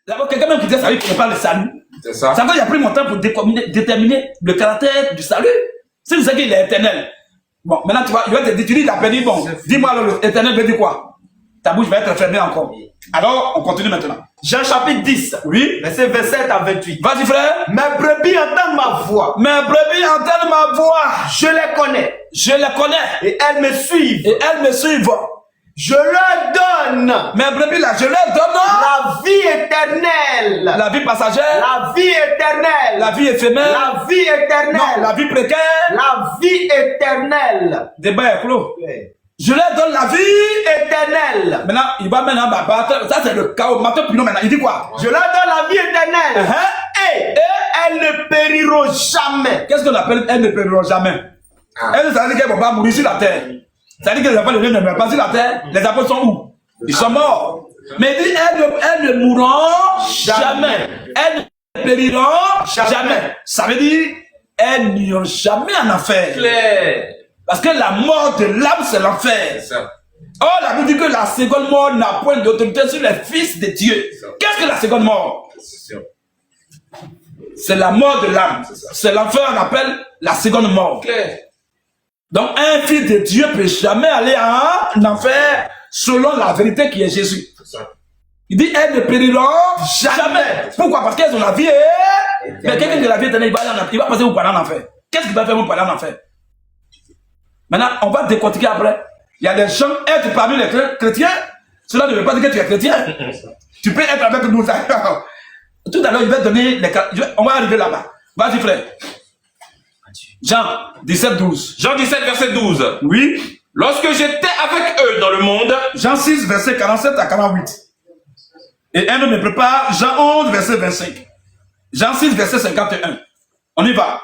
D'abord, quelqu'un même qui dit salut qui n'est pas le salut. C'est ça. Ça veut dire qu'il a pris mon temps pour déterminer le caractère du salut. Si vous savez qu'il est éternel. Bon, maintenant tu vois, il va te dire, tu dis, il a perdu, bon, dis-moi alors, l'éternel veut dire quoi? Ta bouche va être fermée encore. Alors, on continue maintenant. Jean chapitre 10, Oui. verset 27 à 28. Vas-y frère. Mes brebis entendent ma voix. Mes brebis entendent ma voix. Je les connais. Je les connais. Et elles me suivent. Et elles me suivent. Je leur donne Mes brebis là, je leur donne la vie éternelle. la vie passagère, La vie éternelle. la vie éphémère, La vie éternelle. non, la vie précaire. La vie éternelle. Débat est clos. Ouais. Je leur donne la vie. Éternelle. Maintenant, il va maintenant battre. Ça, c'est le chaos. Maintenant, maintenant, il dit quoi? Je leur donne la vie éternelle. Et elles ne périront jamais. Qu'est-ce qu'on appelle elles ne périront jamais? Elles, ça veut dire qu'elles ne vont pas mourir sur la terre. Ça veut dire que les enfants de Dieu ne meurent pas sur la terre. Les apôtres sont où? Ils sont morts. Mais il dit elles ne mourront jamais. Elles ne périront jamais. Ça veut dire elles n'iront jamais en enfer. Clair. Parce que la mort de l'âme, c'est l'enfer. C'est ça. Or, la Bible dit que la seconde mort n'a point d'autorité sur les fils de Dieu. Qu'est-ce que la seconde mort? C'est sûr. C'est la mort de l'âme. C'est l'enfer, on appelle la seconde mort. Clair. Donc, un fils de Dieu ne peut jamais aller en enfer selon la vérité qui est Jésus. C'est ça. Il dit, elles ne périront jamais. Pourquoi? Parce qu'elles ont la vie. Mais quelqu'un qui a la vie éternelle, il va passer où pendant l'enfer? Qu'est-ce qu'il va faire pendant l'enfer? Maintenant, on va décortiquer après. Il y a des gens, être parmi les chrétiens, cela ne veut pas dire que tu es chrétien. Tu peux être avec nous. Tout à l'heure, il va donner les... On va arriver là-bas. Vas-y, frère. Jean 17, 12. Jean 17, verset 12. Oui. Lorsque j'étais avec eux dans le monde, Jean 6, verset 47 à 48. Et un homme me prépare, Jean 11, verset 25. Jean 6, verset 51. On y va.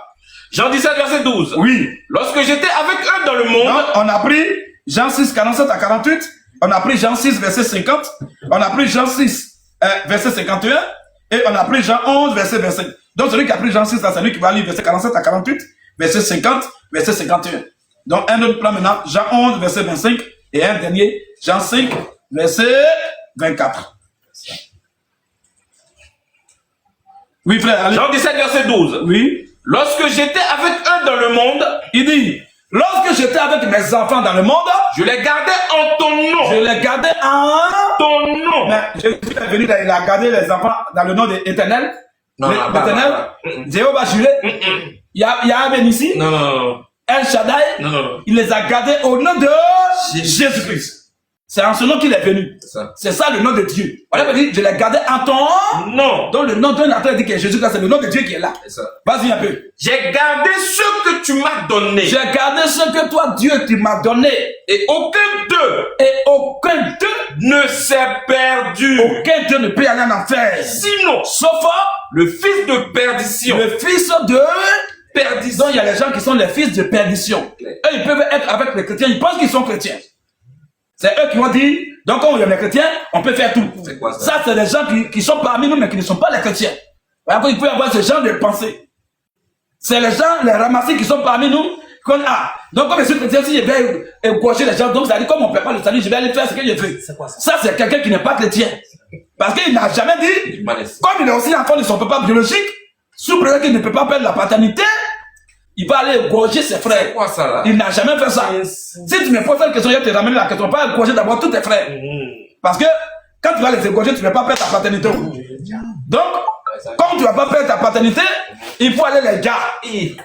Jean 17, verset 12. Oui. Lorsque j'étais avec eux dans le monde, Donc, on a pris Jean 6, 47 à 48. On a pris Jean 6, verset 50. On a pris Jean 6, verset 51. Et on a pris Jean 11, verset 25. Donc, celui qui a pris Jean 6, c'est lui qui va lire verset 47 à 48, verset 50, verset 51. Donc, un autre plan maintenant, Jean 11, verset 25. Et un dernier, Jean 5, verset 24. Oui, frère, allez. Jean 17, verset 12. Oui. Lorsque j'étais avec eux dans le monde, Il dit, lorsque j'étais avec mes enfants dans le monde, je les gardais en ton nom. je les gardais en... Ton nom. Mais Jésus est venu, il a gardé les enfants dans le nom de l'Éternel. Non, non, L'Éternel, Jéhovah Jireh. Il y a Amen ici. Non, non, non. El Shaddai. Non, non, non. Il les a gardés au nom de Jésus-Christ. C'est en ce nom qu'il est venu. C'est ça le nom de Dieu. On a dit, je l'ai gardé en ton Non. Donc le nom d'un auteur dit que Jésus-Christ, c'est le nom de Dieu qui est là. C'est ça. Vas-y un peu. J'ai gardé ce que tu m'as donné. J'ai gardé ce que toi, Dieu, tu m'as donné. Et aucun d'eux Et aucun d'eux, ne s'est perdu. aucun d'eux ne peut aller en enfer. Sinon, Sauf le fils de perdition. le fils de perdition. Il y a les gens qui sont les fils de perdition. Eux, ils peuvent être avec les chrétiens, ils pensent qu'ils sont chrétiens. C'est eux qui vont dire, donc quand on est les chrétiens, on peut faire tout. C'est quoi ça? Ça, c'est les gens qui sont parmi nous, mais qui ne sont pas les chrétiens. Après, il peut y avoir ce genre de pensée. C'est les gens, les ramassés qui sont parmi nous, qu'on a. Donc, comme je suis chrétien, si je vais gaucher les gens, donc ça dit, comme on ne peut pas le salut, je vais aller faire ce que je fais. C'est quoi ça? Ça, c'est quelqu'un qui n'est pas chrétien. Parce qu'il n'a jamais dit, comme il est aussi enfant de son papa biologique, sous prétexte qu'il ne peut pas perdre la paternité, il va aller égorger ses frères. C'est quoi ça là? Il n'a jamais fait ça. Si tu me poses cette question, je vais te ramener la question. Pas égorger d'abord tous tes frères. Parce que quand tu vas les égorger, tu ne vas pas perdre ta paternité. Donc, comme tu ne vas pas perdre ta paternité, il faut aller les garder.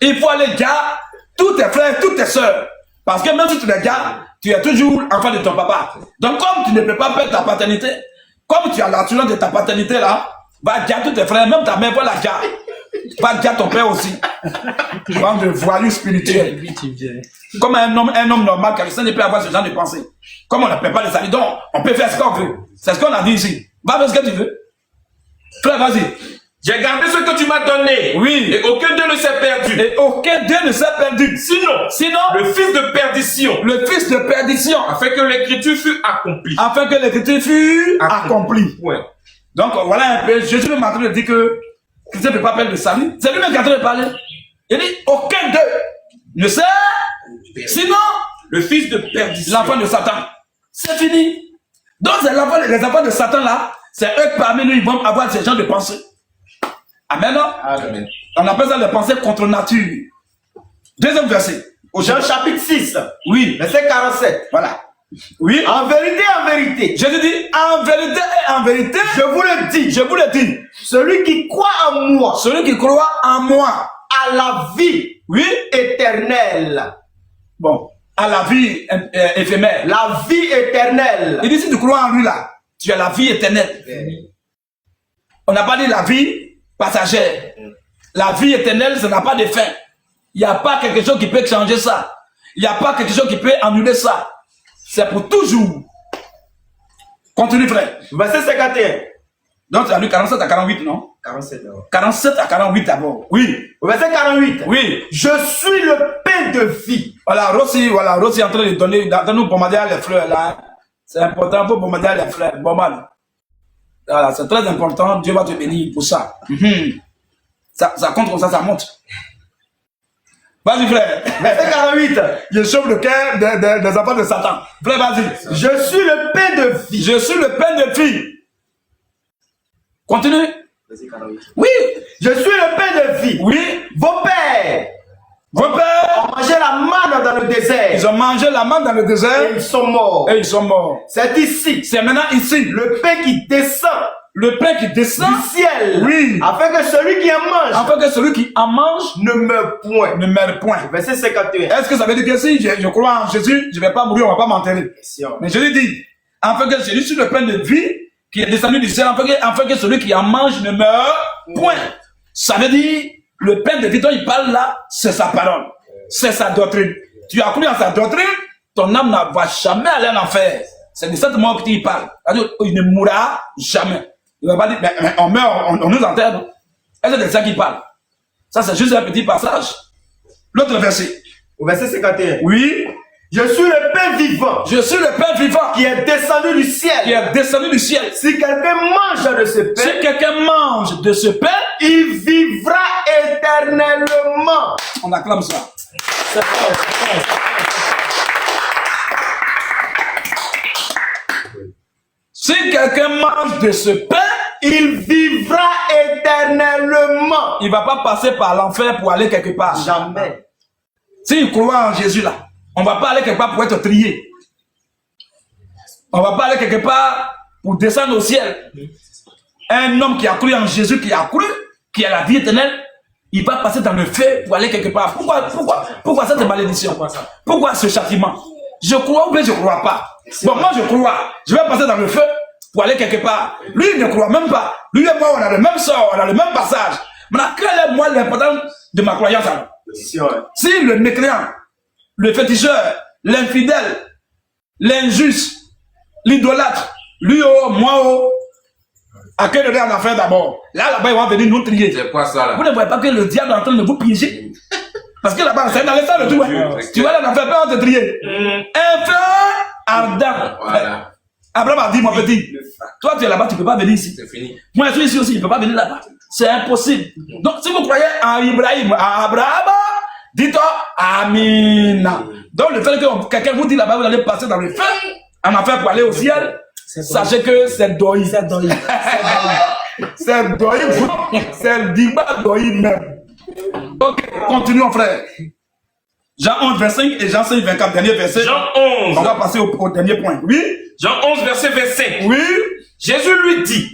Il faut aller garder tous tes frères, toutes tes soeurs. Parce que même si tu les gardes, tu es toujours enfant de ton papa. Donc, comme tu ne peux pas perdre ta paternité, comme tu as l'assurance de ta paternité là, va garder tous tes frères, même ta mère va la garder. Va garder ton père aussi. Bande de voyous spirituels. Comme un homme normal, quelqu'un ne peut avoir ce genre de pensée. Comme on n'appelle pas les amis, donc on peut faire ce qu'on veut. C'est ce qu'on a dit ici. Va faire ce que tu veux. Frère, vas-y. J'ai gardé ce que tu m'as donné. Oui. Et aucun d'eux ne s'est perdu. Et aucun d'eux ne s'est perdu. Sinon, le fils de perdition. Le fils de perdition. Afin que l'écriture fût accomplie. Afin que l'écriture fût accomplie. Ouais. Donc voilà un peu. Jésus me m'a dit que Christ ne peut pas perdre le salut. C'est lui-même qui a en train de parler. Il dit aucun d'eux ne sait. Sinon, le fils de perdition. L'enfant de Satan. C'est fini. Donc les enfants de Satan là, c'est eux parmi nous, ils vont avoir ce genre de pensée. Amen. Amen. On appelle ça les pensées contre nature. Deuxième verset. Au Jean chapitre 6, Oui. verset 47. Voilà. Oui. En vérité, Jésus dit, en vérité, je vous le dis, je vous le dis, celui qui croit en moi celui qui croit en moi, a la vie oui, éternelle. bon, à la vie éphémère. La vie éternelle. Il dit, si tu crois en lui là, tu as la vie éternelle. On n'a pas dit la vie passagère. La vie éternelle, ça n'a pas de fin. Il n'y a pas quelque chose qui peut changer ça. Il n'y a pas quelque chose qui peut annuler ça. C'est pour toujours. Continue, frère. Verset 51. Donc, tu as lu 47 à 48, non? 47 d'abord. 47 à 48 d'abord. Oui. Verset 48. Oui. Je suis le pain de vie. Voilà, Rossi est en train de donner, de nous bombarder les fleurs là. C'est important pour bombarder les fleurs. Bon mal. Voilà, c'est très important. Dieu va te bénir pour ça. Ça compte comme ça monte. Vas-y, frère. Verset 48. Je chauffe le cœur des enfants de Satan. Frère, vas-y. Je suis le pain de vie. Je suis le pain de vie. Continue. Verset 48. Oui. Je suis le pain de vie. Oui. Vos pères Vos pères ont mangé la manne dans le désert. ils ont mangé la manne dans le Et désert ils sont morts. et ils sont morts. C'est ici. C'est maintenant ici. Le pain qui descend Le pain qui descend du ciel. Oui. Afin que celui qui en mange afin que celui qui en mange ne meure point. ne meurt point. Verset 51. Est-ce que ça veut dire que si je crois en Jésus, je ne vais pas mourir, on ne va pas m'enterrer? Mais Jésus dit, afin que Jésus sur le pain de vie qui est descendu du ciel, afin que celui qui en mange ne meure point. Ça veut dire, le pain de vie dont il parle là, c'est sa parole. C'est sa doctrine. Tu as cru en sa doctrine, ton âme ne va jamais aller en enfer. C'est de cette mort que tu y parles. C'est-à-dire, il ne mourra jamais. Il ne va pas dire, mais on meurt, on nous enterre. Non? Est-ce que c'est de ça qu'il parle? Ça, c'est juste un petit passage. L'autre verset. Au verset 51. Oui. Je suis le pain vivant Je suis le pain vivant qui est descendu du ciel. qui est descendu du ciel. Si quelqu'un mange de ce pain, Si quelqu'un mange de ce pain, il vivra éternellement. on acclame ça. Si quelqu'un mange de ce pain, Il vivra éternellement. il ne va pas passer par l'enfer pour aller quelque part. Jamais. S'il croit en Jésus là, on ne va pas aller quelque part pour être trié. On ne va pas aller quelque part pour descendre au ciel. Un homme qui a cru en Jésus, qui a la vie éternelle, il va passer dans le feu pour aller quelque part. Pourquoi cette malédiction? Pourquoi ce châtiment? Je crois ou bien je ne crois pas? Bon, moi je crois. Je vais passer dans le feu pour aller quelque part. Lui, il ne croit même pas. Lui et moi, on a le même sort, on a le même passage. Maintenant, quelle est moi l'importance de ma croyance alors? Si le mécréant, le féticheur, l'infidèle, l'injuste, l'idolâtre, lui haut, moi haut, à quel degré en affaire d'abord? Là-bas, il va venir nous trier. C'est quoi ça là? Vous ne voyez pas que le diable est en train de vous piéger? Parce que là-bas, c'est dans les salles de tout. Tu vois, là, on a fait peur de trier. Un feu ardent. Voilà. Abraham a dit, mon petit, toi tu es là-bas, tu ne peux pas venir ici. C'est fini. Moi je suis ici aussi, je ne peux pas venir là-bas. C'est impossible. Donc si vous croyez en Ibrahim, à Abraham, dites-toi Amen. Donc le fait que quelqu'un vous dit là-bas, vous allez passer dans le feu, en affaire pour aller au ciel, sachez que c'est doi. C'est doi. C'est doi. C'est diba doi même. Ok, continuons frère. Jean 11, 25 et Jean 5, 24, dernier verset. Jean 11. On va passer au dernier point. Oui. Jean 11, verset 25. Oui. Jésus lui dit,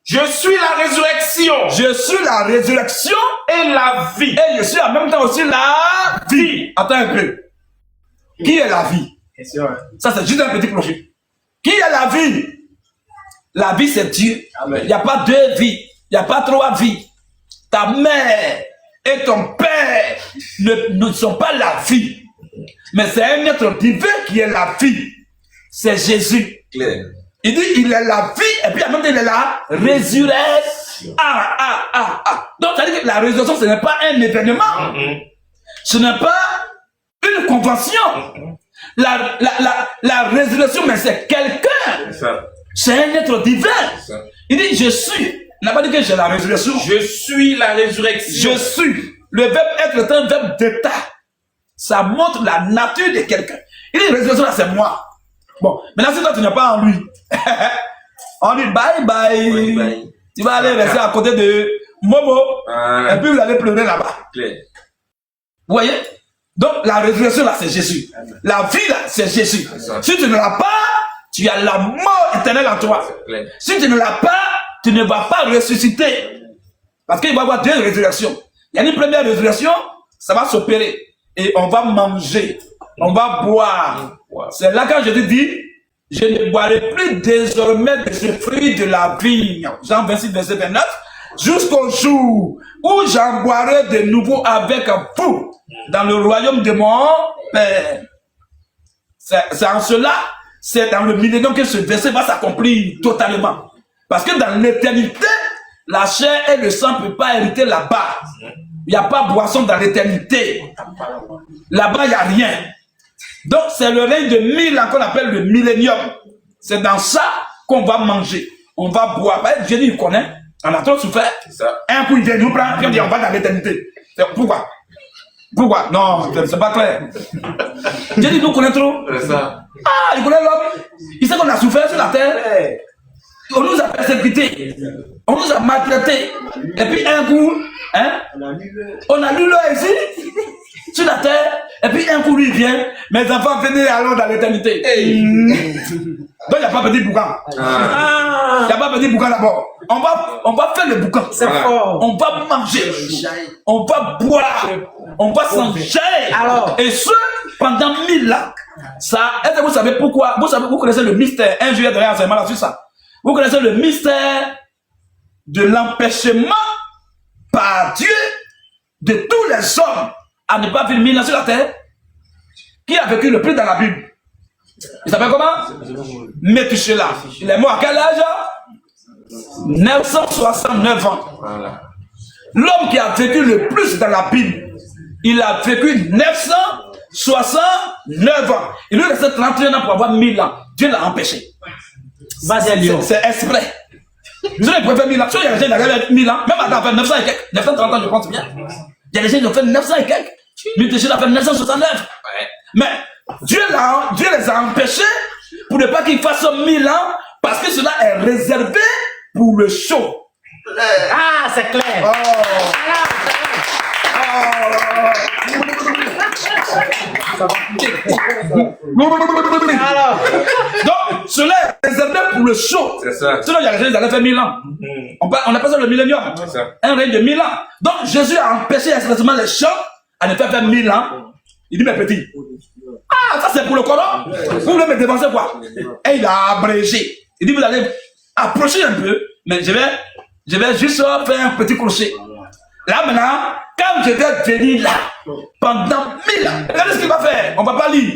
je suis la résurrection je suis la résurrection et la vie. et je suis en même temps aussi la vie. Attends un peu. Qui est la vie? Ça, c'est juste un petit clocher. Qui est la vie? La vie, c'est Dieu. Il n'y a pas deux vies. Il n'y a pas trois vies. Ta mère et ton père ne sont pas la vie. Mais c'est un être divin qui est la vie. C'est Jésus. Claire. Il dit, il est la vie, et puis en même temps, il est la résurrection. Donc, ça veut dire que la résurrection, ce n'est pas un événement. Ce n'est pas une convention. La résurrection, mais c'est quelqu'un. C'est un être divin. Il dit, je suis. Il n'a pas dit que j'ai la résurrection. Je suis la résurrection. Je suis. Le verbe être est un verbe d'état. Ça montre la nature de quelqu'un. Il dit, résurrection, là, c'est moi. Bon, maintenant, si toi, tu n'es pas en lui, On dit bye bye. Tu vas aller rester à côté de Momo. Et puis vous allez pleurer là-bas. Vous voyez? Donc la résurrection là, c'est Jésus. La vie là, c'est Jésus. Si tu ne l'as pas, tu as la mort éternelle en toi. Si tu ne l'as pas, tu ne vas pas ressusciter. Parce qu'il va y avoir deux résurrections. Il y a une première résurrection, ça va s'opérer. Et on va manger. On va boire. C'est là quand Jésus dit, je ne boirai plus désormais de ce fruit de la vigne. Jean 26, verset 29. Jusqu'au jour où j'en boirai de nouveau avec vous dans le royaume de mon Père. C'est en cela, c'est dans le millénium que ce verset va s'accomplir totalement. Parce que dans l'éternité, la chair et le sang ne peuvent pas hériter là-bas. Il n'y a pas boisson dans l'éternité. Là-bas, il n'y a rien. Donc, c'est le règne de 1000 ans qu'on appelle le millénium. C'est dans ça qu'on va manger. On va boire. Jésus, il connaît. On a trop souffert. Un coup, il vient nous prendre. Puis on dit, on va dans l'éternité. Pourquoi? Pourquoi? Non, c'est pas clair. Jésus nous connaît trop. Ah, il connaît l'homme. Il sait qu'on a souffert sur la terre. On nous a persécutés. On nous a maltraités. Et puis un coup, hein, on a lu l'heure ici, sur la terre. Et puis un coup, lui, il vient. Mes enfants, venez allons dans l'éternité. Donc, il n'y a pas petit boucan. Il n'y a pas petit boucan d'abord. On va faire le boucan. C'est fort. On va manger. On va boire. On va s'enjailler. Et ce, pendant 1000 ans. Ça, est-ce que vous savez pourquoi? Vous connaissez le mystère. Un juillet derrière enseignement là-dessus, ça. Vous connaissez le mystère de l'empêchement par Dieu de tous les hommes à ne pas vivre 1000 ans sur la terre? Qui a vécu le plus dans la Bible? Il s'appelle comment? Métuséla. Il est mort à quel âge? 969 ans. L'homme qui a vécu le plus dans la Bible, il a vécu 969 ans. Il lui restait 31 ans pour avoir 1000 ans. Dieu l'a empêché. C'est exprès. Vous savez, il pouvait faire 1000 ans. Il y a des gens qui avaient 1000 ans. Même Adam a fait 900 et quelques. 930 ans, je pense bien. Il y a des gens qui ont fait 900 et quelques. Métuséla a fait 969. Mais Dieu les a empêchés pour ne pas qu'ils fassent 1000 ans parce que cela est réservé pour le show. Ah, c'est clair. Donc, cela est réservé pour le show. C'est ça. Sinon, il y a des gens qui allaient faire 1000 ans. On appelle ça le millénium. Un règne de 1000 ans. Donc, Jésus a empêché expressément les gens à ne faire 1000 ans. Il dit, mes petits, ah, ça c'est pour le Coran. Vous voulez me dépenser quoi? Et il a abrégé. Il dit, vous allez approcher un peu, mais je vais juste faire un petit crochet. Là maintenant, quand je vais venir là, pendant 1000 ans, regardez ce qu'il va faire. On ne va pas lire.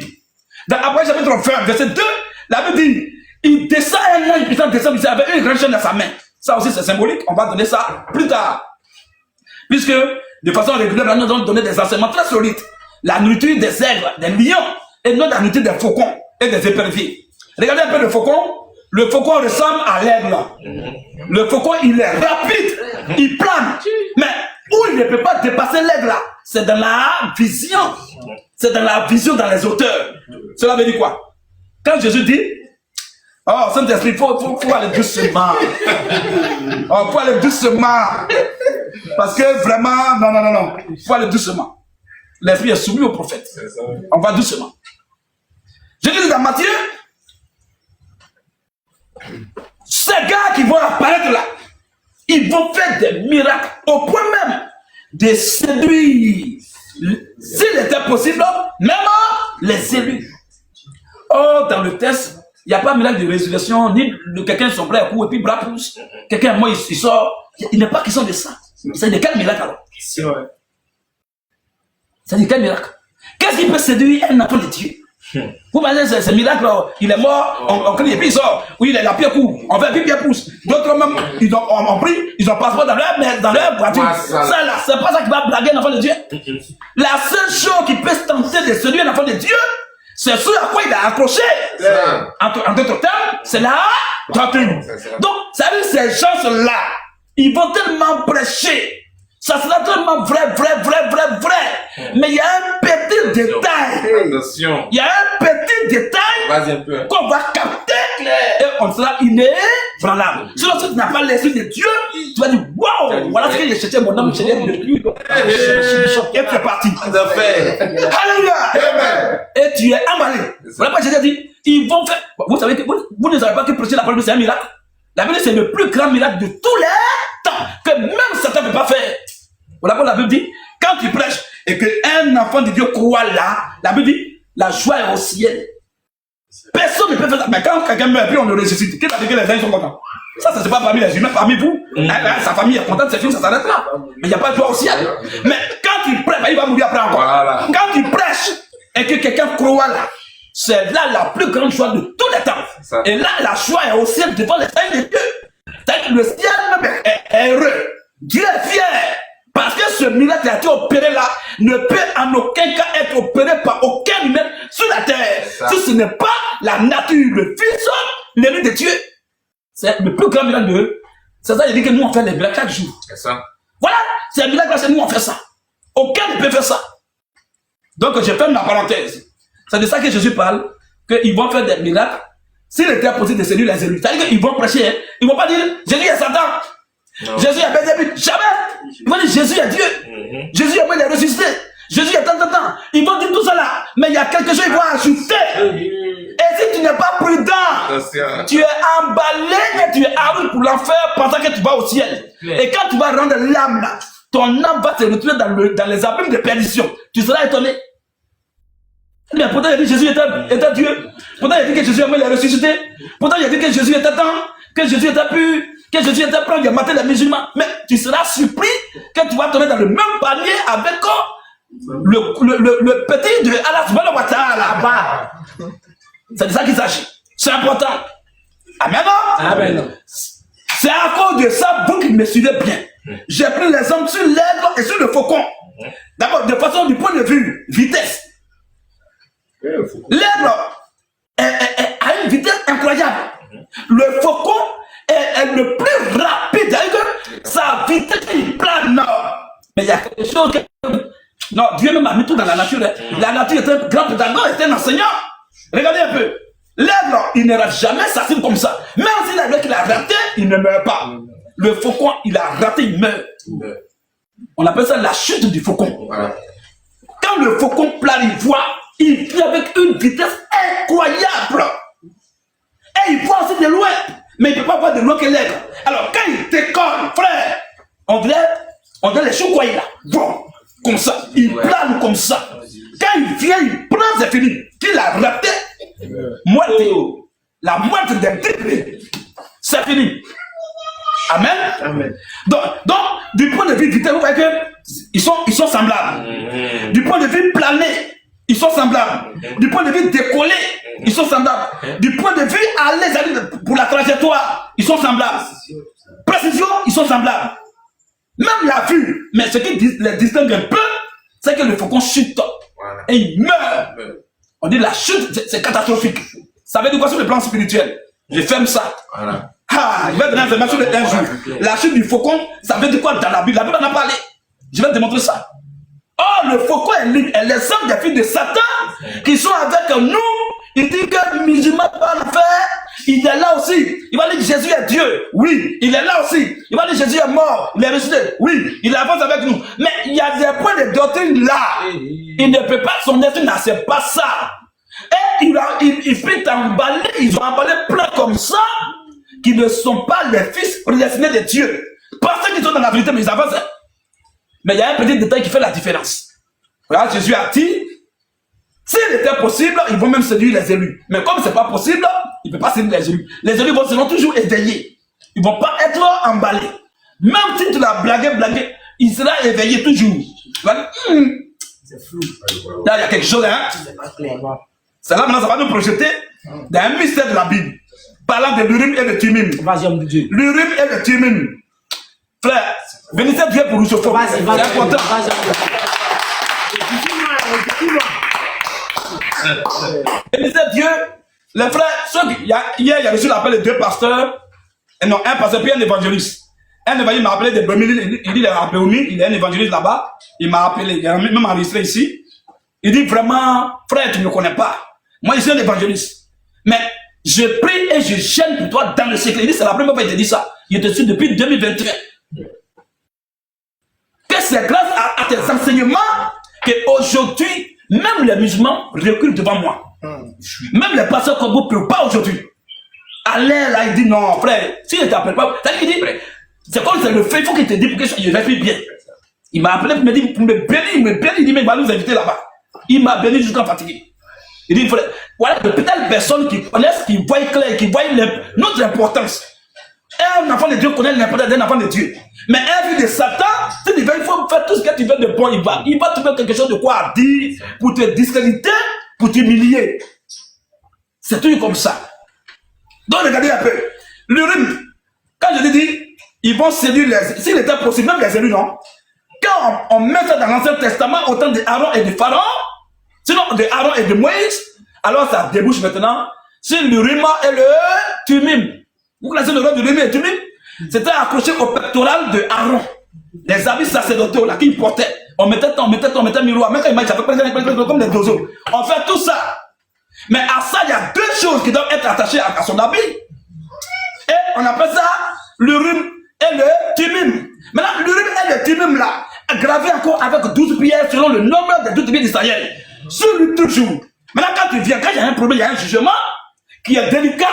Dans Abraham chapitre 20, verset 2, la Bible dit, il descend un ange puissant, descend ici avec une grande chaîne dans sa main. Ça aussi c'est symbolique, on va donner ça plus tard. Puisque, de façon régulière, nous allons donner des enseignements très solides. La nourriture des aigles, des lions, et non la nourriture des faucons et des éperviers. Regardez un peu le faucon. Le faucon ressemble à l'aigle. Le faucon, il est rapide, il plane. Mais où il ne peut pas dépasser l'aigle là, c'est dans la vision. C'est dans la vision dans les hauteurs. Cela veut dire quoi? Quand Jésus dit, oh Saint-Esprit, il faut aller doucement. Oh, il faut aller doucement. Parce que vraiment, non. Il faut aller doucement. L'esprit est soumis au prophète. On va doucement. Je dis dans Matthieu, ces gars qui vont apparaître là, ils vont faire des miracles au point même de séduire, s'il était possible, même les élus. Or, dans le texte, il n'y a pas de miracle de résurrection, ni de quelqu'un sombre à cou et puis bras pousse. Quelqu'un, moi, il sort. Il n'est pas question de ça. C'est de quel miracle alors? C'est vrai. C'est de quel miracle? Qu'est-ce qui peut séduire un enfant de Dieu? Vous voyez, ce miracle, il est mort, on crie et puis il sort. Oui, il est la pied court, on fait pied pousse. D'autres même, ils ont pris, ils ont passé dans leur voiture. Ça là, c'est pas ça qui va blaguer un enfant de Dieu. La seule chose qui peut tenter de séduire un enfant de Dieu, c'est ce à quoi il a accroché. En d'autres termes, c'est la doctrine. Donc, ça veut dire ces gens-là, ils vont tellement prêcher. Ça sera tellement vrai. Mais il y a un petit détail. Il y a un petit détail qu'on va capter et on sera branlable. Sinon, si tu n'as pas l'esprit de Dieu, tu vas dire, waouh, voilà ce que j'ai cherché, mon âme cherchait depuis. Et tu es parti. Alléluia. Et tu es emballé. Voilà pourquoi j'ai dit, ils vont faire. Vous savez que vous ne savez pas que prêcher la parole, c'est un miracle. La Bible, c'est le plus grand miracle de tous les temps, que même Satan ne peut pas faire. Voilà pourquoi la Bible dit, quand tu prêches et qu'un enfant de Dieu croit là, la Bible dit, la joie est au ciel. Personne ne peut faire ça. Mais quand quelqu'un meurt, puis on le ressuscite, qu'est-ce que les gens sont contents? Ça, c'est pas parmi les humains, parmi vous. Sa famille est contente, c'est fini, ça s'arrête là. Mais il n'y a pas de joie au ciel. Mais quand tu prêches, il va mourir après encore. Voilà. Quand tu prêches et que quelqu'un croit là, c'est là la plus grande joie de tous les temps. Et là, la joie est au ciel devant les signes de Dieu. C'est-à-dire que le ciel même est heureux. Dieu est fier. Parce que ce miracle qui a été opéré là ne peut en aucun cas être opéré par aucun humain sur la terre. Si ce n'est pas la nature, le Fils, l'élu de Dieu. C'est le plus grand miracle de eux. C'est ça, il dit que nous on fait les miracles chaque jour. C'est ça. Voilà, c'est un miracle, c'est nous on fait ça. Aucun ne peut faire ça. Donc je ferme la parenthèse. C'est de ça que Jésus parle, qu'ils vont faire des miracles. S'il était possible de séduire les élus, c'est-à-dire qu'ils vont prêcher, hein. Ils ne vont pas dire Jésus est Satan. Non. Jésus est Bézébut. Jamais. Ils vont dire Jésus est Dieu. Jésus est mort, il est ressuscité. Jésus est tant. Ils vont dire tout ça là. Mais il y a quelque chose qu'ils vont ajouter. Et si tu n'es pas prudent, tu es emballé et tu es armé pour l'enfer pensant que tu vas au ciel. Et quand tu vas rendre l'âme là, ton âme va se retrouver dans les abîmes de perdition. Tu seras étonné. Mais pourtant il a dit que Jésus était Dieu. Pourtant il a dit que Jésus est mort, il est ressuscité. Pourtant il a dit que Jésus était temps, que Jésus était pur, que Jésus était prêt à mater les musulmans. Mais tu seras surpris que tu vas tomber dans le même panier avec le petit de Allah subhanahu wa ta'ala là-bas. C'est de ça qu'il s'agit. C'est important. Amen. Amen. C'est à cause de ça, vous qui me suivez bien. J'ai pris l'exemple sur l'aigle et sur le faucon. D'abord, de façon du point de vue vitesse. L'aigle a une vitesse incroyable. Le faucon est le plus rapide. Sa vitesse, il plane. Mais il y a quelque chose que... Non, Dieu même a mis tout dans la nature. La nature est un grand pédagogue, est un enseignant. Regardez un peu. L'aigle, il ne rate jamais sa cible comme ça. Même si l'aigle qu'il a raté, il ne meurt pas. Le faucon, il a raté, il meurt. On appelle ça la chute du faucon. Voilà. Quand le faucon plane, il vit avec une vitesse incroyable. Et il voit aussi de loin. Mais il ne peut pas voir de loin que l'aigle. Alors quand il décolle, frère, on dirait les chouquois là. Bon, comme ça. Il plane comme ça. Quand il vient, il prend, c'est fini. Qu'il a raté, la moitié des triplés, c'est fini. Amen. Amen. Donc, du point de vue vitesse, vous voyez qu'ils sont semblables. Du point de vue plané, ils sont semblables. Du point de vue décollé, ils sont semblables. Du point de vue aller pour la trajectoire, ils sont semblables. Précision, ils sont semblables. Même la vue, mais ce qui les distingue un peu, c'est que le faucon chute. Voilà. Et il meurt. On dit la chute, c'est catastrophique. Ça veut dire quoi sur le plan spirituel? Je ferme ça. Voilà. Ah, je vais donner l'information d'un jour. La chute du faucon, ça veut dire quoi dans la Bible? La Bible en a parlé. Je vais te démontrer ça. Oh, le faucon est libre. Et les hommes des filles de Satan qui sont avec nous, il dit que le musulman va le faire. Il est là aussi. Il va dire que Jésus est Dieu. Oui, il est là aussi. Il va dire que Jésus est mort. Il est ressuscité. Oui, il avance avec nous. Mais il y a des points de doctrine là. Il ne peut pas, son esprit n'accepte pas ça. Et il peut t'emballer. Ils ont emballé plein comme ça qui ne sont pas les fils prédestinés de Dieu. Parce qu'ils sont dans la vérité, mais ils avancent. Hein? Mais il y a un petit détail qui fait la différence. Regarde, Jésus a dit, s'il était possible, ils vont même séduire les élus. Mais comme ce n'est pas possible, il ne peut pas séduire les élus. Les élus seront toujours éveillés. Ils ne vont pas être emballés. Même si tu l'as blagué, il sera éveillé toujours. C'est flou. Là, il y a quelque chose, hein? C'est là maintenant, ça va nous projeter dans un mystère de la Bible. Parlant de l'Urim et de Thummim. L'Urim et le Thummim. Frère, bénissez Dieu pour nous se former. C'est important. Bénissez Dieu. Les frères, hier, il a reçu l'appel de deux pasteurs. Et non, un pasteur puis un évangéliste. Un évangéliste m'a appelé de Bémili. Il dit, il est à Béouni, il est un évangéliste là-bas. Il m'a appelé, il a même enregistré ici. Il dit vraiment, frère, tu ne me connais pas. Moi, je suis un évangéliste. Mais Je prie et je gêne pour toi dans le siècle. Il dit, c'est la première fois qu'il te dit ça. Je te suis depuis 2021. Que c'est grâce à tes enseignements qu'aujourd'hui, même les musulmans reculent devant moi. Même les pasteurs comme vous ne pleurent pas aujourd'hui. Allez là, il dit non, frère, s'il ne t'appelle pas, c'est-à-dire qu'il dit, c'est comme c'est le fait, il faut qu'il te dise pour que je respire bien. Il m'a appelé pour me dire, pour me bénir, il dit, mais il va nous inviter là-bas. Il m'a béni jusqu'à fatigué. Il dit, frère, voilà, de peut-être personnes qui connaissent, qui voient clair, qui voient notre importance. Un enfant de Dieu connaît l'importance d'un enfant de Dieu. Mais un fils de Satan, il faut faire tout ce que tu veux de bon, il va trouver quelque chose de quoi dire, pour te discréditer, pour t'humilier. C'est tout comme ça. Donc regardez un peu. L'Urim, quand je lui dis, ils vont séduire les... S'il était possible, même les élus, non? Quand on met ça dans l'Ancien Testament, au temps d'Aaron et de Pharaon, sinon de Aaron et de Moïse, alors ça débouche maintenant sur l'Urim et le Tumim. Vous connaissez le nom de l'Urim et le Tumim? C'était accroché au pectoral de Aaron. Les habits sacerdotaux là qu'ils portaient. On mettait miroir. Même quand il m'a dit, comme des doseaux. On fait tout ça. Mais à ça, il y a deux choses qui doivent être attachées à son habit. Et on appelle ça l'Urim et le Tumim. Maintenant, l'Urim et le Tumim là, gravé encore avec 12 pierres selon le nombre des 12 pierres d'Israël. Sur lui toujours. Maintenant, quand tu viens, quand il y a un problème, il y a un jugement qui est délicat,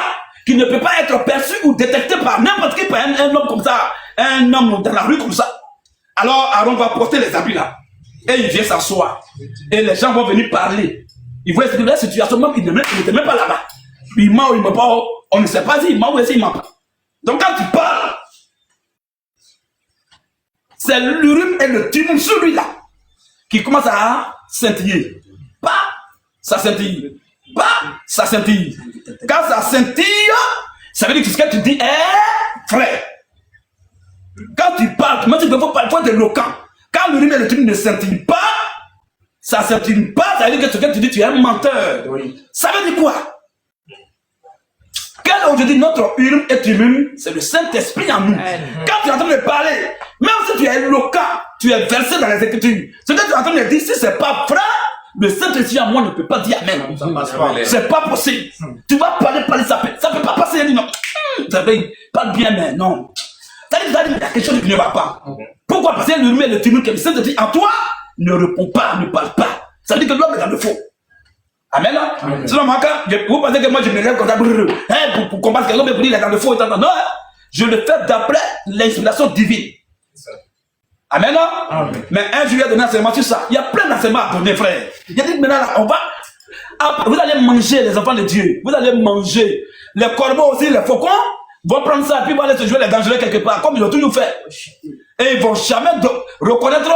qui ne peut pas être perçu ou détecté par n'importe qui, par un homme comme ça, un homme dans la rue comme ça. Alors, Aaron va porter les habits là. Et il vient s'asseoir. Et les gens vont venir parler. Ils voient la situation, même, il n'était même pas là-bas. Il ment ou il ne ment pas, on ne sait pas s'il ment ou s'il ment pas. Donc quand tu parles, c'est l'Urim et le Tumim, celui-là, qui commence à scintiller. Pas, ça scintille. Pas, ça scintille. Quand ça scintille, ça veut dire que ce que tu dis est vrai. Quand tu parles, même si tu peux parfois être éloquent. Quand l'Urim et le Tumim ne scintillent pas, ça ne s'intime pas, ça veut dire que ce que tu dis, tu es un menteur. Oui. Ça veut dire quoi? Quand aujourd'hui notre Urim et Tumim, c'est le Saint-Esprit en nous. Quand tu es en train de parler, même si tu es éloquent, tu es versé dans les Écritures, ce que tu es en train de dire, si ce n'est pas vrai, le Saint-Esprit en moi ne peut pas dire Amen. C'est pas possible. Tu vas parler, ça ne peut pas passer. Il dit non. Ça veut parle bien, mais non. C'est-à-dire qu'il y a quelque chose qui ne va pas. Pourquoi? Parce que l'Urim et le Tumim, que le Saint-Esprit en toi, ne répond pas, ne parle pas. Ça veut dire que l'homme est dans le faux. Amen. Sinon, vous pensez que moi je me lève comme ça pour combattre que l'homme est dans le faux. Non, hein? Je le fais d'après l'inspiration divine. Amen. Mais un jour, il y a donné un enseignement sur ça. Il y a plein d'enseignements à donner, frère. Il a dit maintenant, là, vous allez manger les enfants de Dieu. Vous allez manger. Les corbeaux aussi, les faucons vont prendre ça et puis vont aller se jouer les dangereux quelque part, comme ils ont toujours fait. Et ils vont jamais reconnaître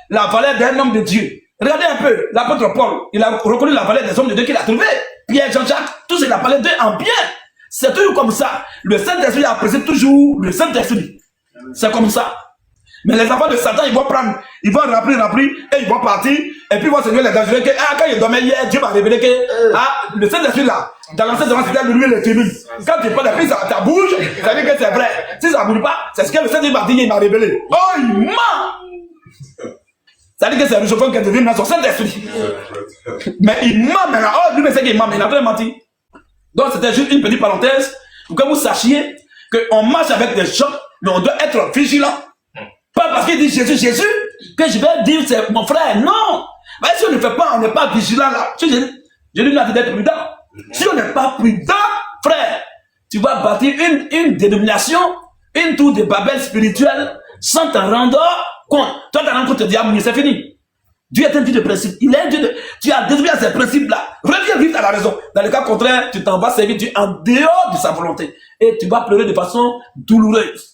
la valeur d'un homme de Dieu. Regardez un peu, l'apôtre Paul, il a reconnu la valeur des hommes de Dieu qu'il a trouvé. Pierre, Jean-Jacques, tous il a parlé d'eux en bien. C'est toujours comme ça. Le Saint-Esprit apprécie toujours le Saint-Esprit. C'est comme ça. Mais les enfants de Satan, ils vont prendre, ils vont remplir, et ils vont partir, et puis ils vont se jouer les dangereux. Quand ils dormaient hier, Dieu m'a révélé que le Saint-Esprit là, dans l'ancien Testament, c'était le le Tumim. Quand tu parles de ça, ta bouche, ça veut dire que c'est vrai. Si ça ne bouge pas, c'est ce que le Saint-Esprit m'a dit, il m'a révélé. Oh, il ment! Ça veut dire que c'est le chauffeur qui est devenu dans son Saint-Esprit. Mais il ment maintenant. Oh, lui, mais c'est qu'il ment, mais il a vraiment menti. Donc, c'était juste une petite parenthèse pour que vous sachiez qu'on marche avec des gens, mais on doit être vigilant. Pas parce qu'il dit Jésus, Jésus, que je vais dire c'est mon frère. Non. Mais si on ne fait pas, on n'est pas vigilant là. Je lui ai dit d'être prudent. Si on n'est pas prudent, frère, tu vas bâtir une dénomination, une tour de Babel spirituelle, sans t'en rendre compte. Toi, t'en rends compte, tu te dis, ah, mais c'est fini. Dieu est un Dieu de principe. Il est un Dieu de... Tu as désobéi à ces principes-là. Reviens vite à la raison. Dans le cas contraire, tu t'en vas servir Dieu en dehors de sa volonté. Et tu vas pleurer de façon douloureuse.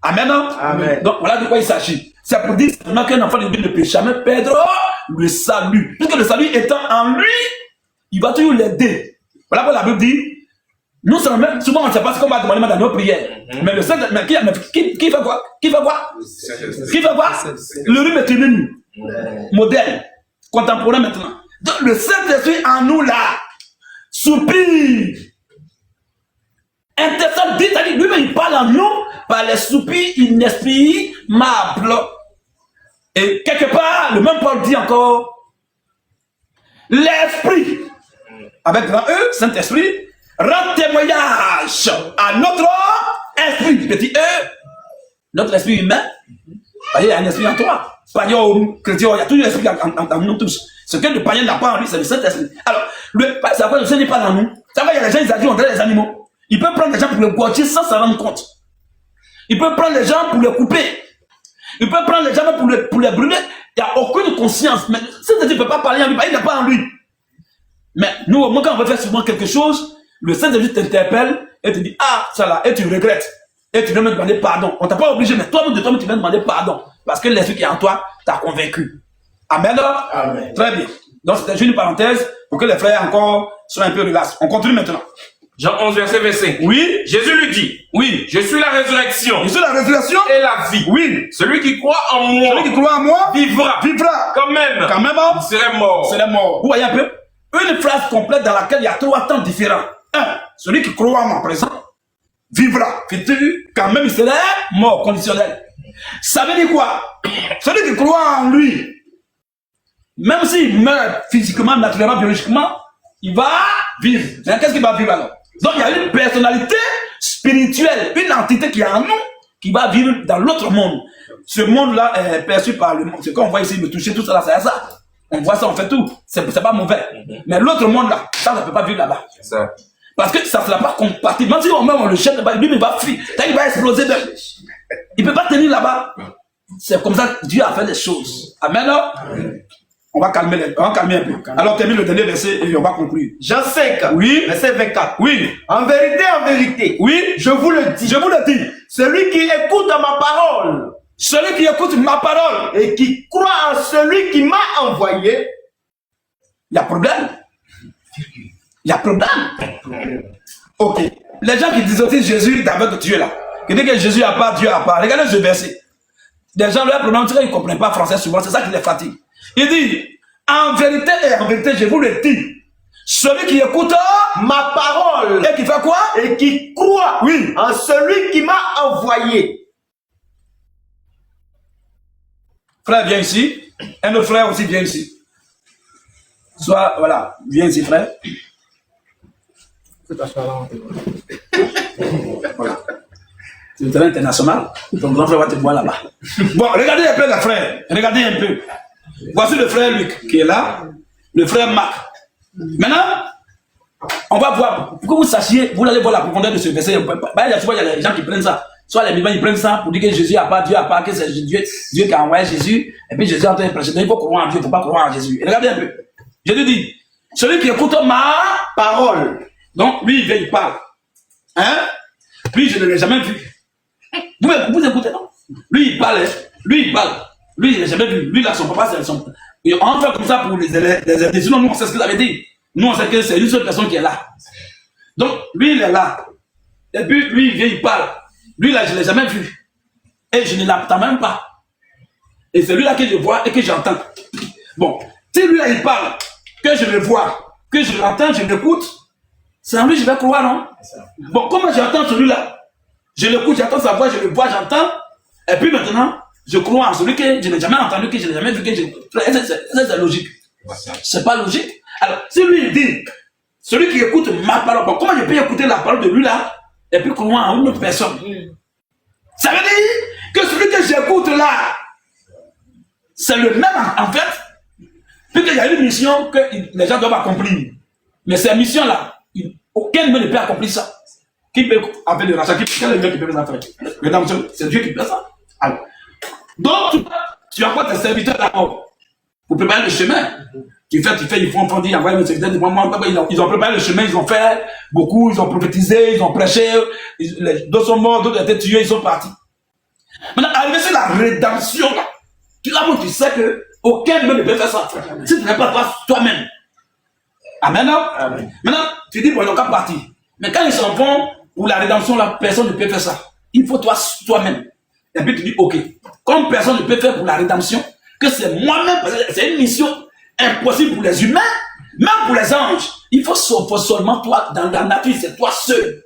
Amen. Amen. Donc voilà de quoi il s'agit. C'est pour dire seulement qu'un enfant de Dieu ne peut jamais perdre le salut. Puisque le salut étant en lui, il va toujours l'aider. Voilà pourquoi la Bible dit, nous sommes même, souvent on ne sait pas ce qu'on va demander dans nos prières. Mais le Saint, mais qui fait quoi? Qui fait quoi? Qui fait quoi? Le rhume est une modèle, contemporain maintenant. Donc le Saint-Esprit en nous là, soupire. Intercède, dit, lui-même il parle en nous par les soupirs inexprimables. Et quelque part, le même Paul dit encore, l'Esprit, avec grand E, Saint-Esprit, rend témoignage à notre esprit, petit E, notre esprit humain. Il y a un esprit en toi. Païen, chrétien, il y a toujours l'esprit en nous tous. Ce que le païen n'a pas en lui, c'est le Saint-Esprit. Alors, ça va, le Saint n'est pas dans nous. Ça va, il y a des gens, ils agissent, on dirait les animaux. Il peut prendre des gens pour les gorger sans s'en rendre compte. Il peut prendre les gens pour les couper. Il peut prendre les gens pour les brûler. Il n'y a aucune conscience. Mais Saint-Esprit ne peut pas parler en lui, il n'a pas en lui. Mais nous, au moins, quand on veut faire souvent quelque chose, le Saint-Esprit t'interpelle et te dit, ah, ça là, et tu regrettes. Et tu viens me demander pardon. On t'a pas obligé, mais toi-même de toi-même, tu viens demander pardon. Parce que l'esprit qui est en toi t'a convaincu. Amen. Amen. Très bien. Donc, c'était juste une parenthèse pour que les frères encore soient un peu relax. On continue maintenant. Jean 11, verset 25. Oui. Jésus lui dit, Oui. je suis la résurrection Je suis la résurrection et la vie. Oui. Celui qui croit en moi Celui qui croit en moi vivra. vivra. Quand même, Quand même, il serait mort. c'est la mort. Vous voyez un peu? Une phrase complète dans laquelle il y a 3 temps différents. 1. Celui qui croit en moi présent vivra. Futur, quand même, il serait mort, conditionnel. Ça veut dire quoi? Celui qui croit en lui, même s'il meurt physiquement, naturellement, biologiquement, il va vivre. Mais qu'est-ce qu'il va vivre alors? Donc il y a une personnalité spirituelle, une entité qui est en nous, qui va vivre dans l'autre monde. Ce monde-là est perçu par le monde. Ce qu'on voit ici, me toucher, tout ça, là, c'est ça. On voit ça, on fait tout. C'est pas mauvais. Mais l'autre monde-là, ça ne peut pas vivre là-bas. Ça. Parce que ça ne sera pas compatible. Même si on le jette là-bas, lui, il va fuir. Il va exploser même. Il ne peut pas tenir là-bas. C'est comme ça que Dieu a fait les choses. Amen. On va calmer un peu. Alors, termine le dernier verset et on va conclure. Jean 5, Oui. verset 24. Oui. En vérité, Oui. je vous le dis. Je vous le dis. Celui qui écoute ma parole Celui qui écoute ma parole, et qui croit en celui qui m'a envoyé, il y a problème. Il y a problème. Ok. Les gens qui disent aussi Jésus d'avec Dieu là, qui disent que Jésus n'a pas, Dieu n'a pas. Regardez ce verset. Les gens, leur problème, c'est qu'ils ne comprennent pas français souvent, c'est ça qui les fatigue. Il dit, en vérité, je vous le dis, celui qui écoute ma parole et qui fait quoi? et qui croit Oui. en celui qui m'a envoyé. Frère, viens ici. Un autre frère aussi vient ici. Soit, voilà, viens ici, frère. Voilà. C'est le terrain international. Ton grand frère va te voir là-bas. Bon, regardez un peu les frères. Regardez un peu. Voici le frère Luc qui est là. Le frère Marc. Maintenant, on va voir. Pour que vous sachiez, vous allez voir la profondeur de ce verset. Il y a des gens qui prennent ça. Soit les vivants, ils prennent ça pour dire que Jésus n'a pas, Dieu n'a pas, que c'est Dieu qui a envoyé Jésus. Et puis Jésus est en train de prêcher. Il faut croire en Dieu, il ne faut pas croire en Jésus. Et regardez un peu. Jésus dit, celui qui écoute ma Parole. donc, lui, il vient, il parle. Hein? Lui, je ne l'ai jamais vu. Vous écoutez, non? Lui, il parle. Lui, il parle. Lui, il ne l'a jamais vu. Lui, là, son papa, c'est son... Et on fait comme ça pour les aider. Sinon, nous, on sait ce qu'il avait dit. Nous, on sait que c'est une seule personne qui est là. Donc, lui, il est là. Et puis, lui, il vient, il parle. Lui, là, je ne l'ai jamais vu. Et je ne l'entends même pas. Et c'est lui là que je vois et que j'entends. Bon, si lui, là, il parle, que je le vois, que je l'entends, je l'écoute, c'est en lui que je vais croire, non? Bon, comment j'entends celui-là? Je l'écoute, j'entends sa voix, je le vois, j'entends. Et puis maintenant, je crois en celui que je n'ai jamais entendu, que je n'ai jamais vu, que je... C'est logique. C'est pas logique. Alors, si lui, il dit, celui qui écoute ma parole, bon, comment je peux écouter la parole de lui là, et puis croire en une autre personne? Ça veut dire que celui que j'écoute là, c'est le même en fait, puisqu'il y a une mission que les gens doivent accomplir. Mais cette mission-là, aucun ne peut accomplir ça. Qui peut appeler le rachat? Quel est le mec qui peut faire ça? Rédemption, c'est Dieu qui fait ça. Alors, donc, tu envoies tes serviteurs d'abord pour préparer le chemin. Tu fais, ils font dire, envoyer mes serviteurs, ils ont préparé le chemin, ils ont fait beaucoup, ils ont prophétisé, ils ont prêché, d'autres sont morts, d'autres étaient tués, ils sont partis. Maintenant, arrivé sur la rédemption, tu sais que aucun ne peut faire ça. Si tu n'es pas toi-même. Amen. Amen. Maintenant, tu dis, bon, ils n'ont qu'à partir. Mais quand ils s'en vont pour la rédemption, là, personne ne peut faire ça. Il faut toi-même. Et puis tu dis, ok, comme personne ne peut faire pour la rédemption, que c'est moi-même, parce que c'est une mission impossible pour les humains, même pour les anges. Il faut seulement toi, dans la nature, c'est toi seul.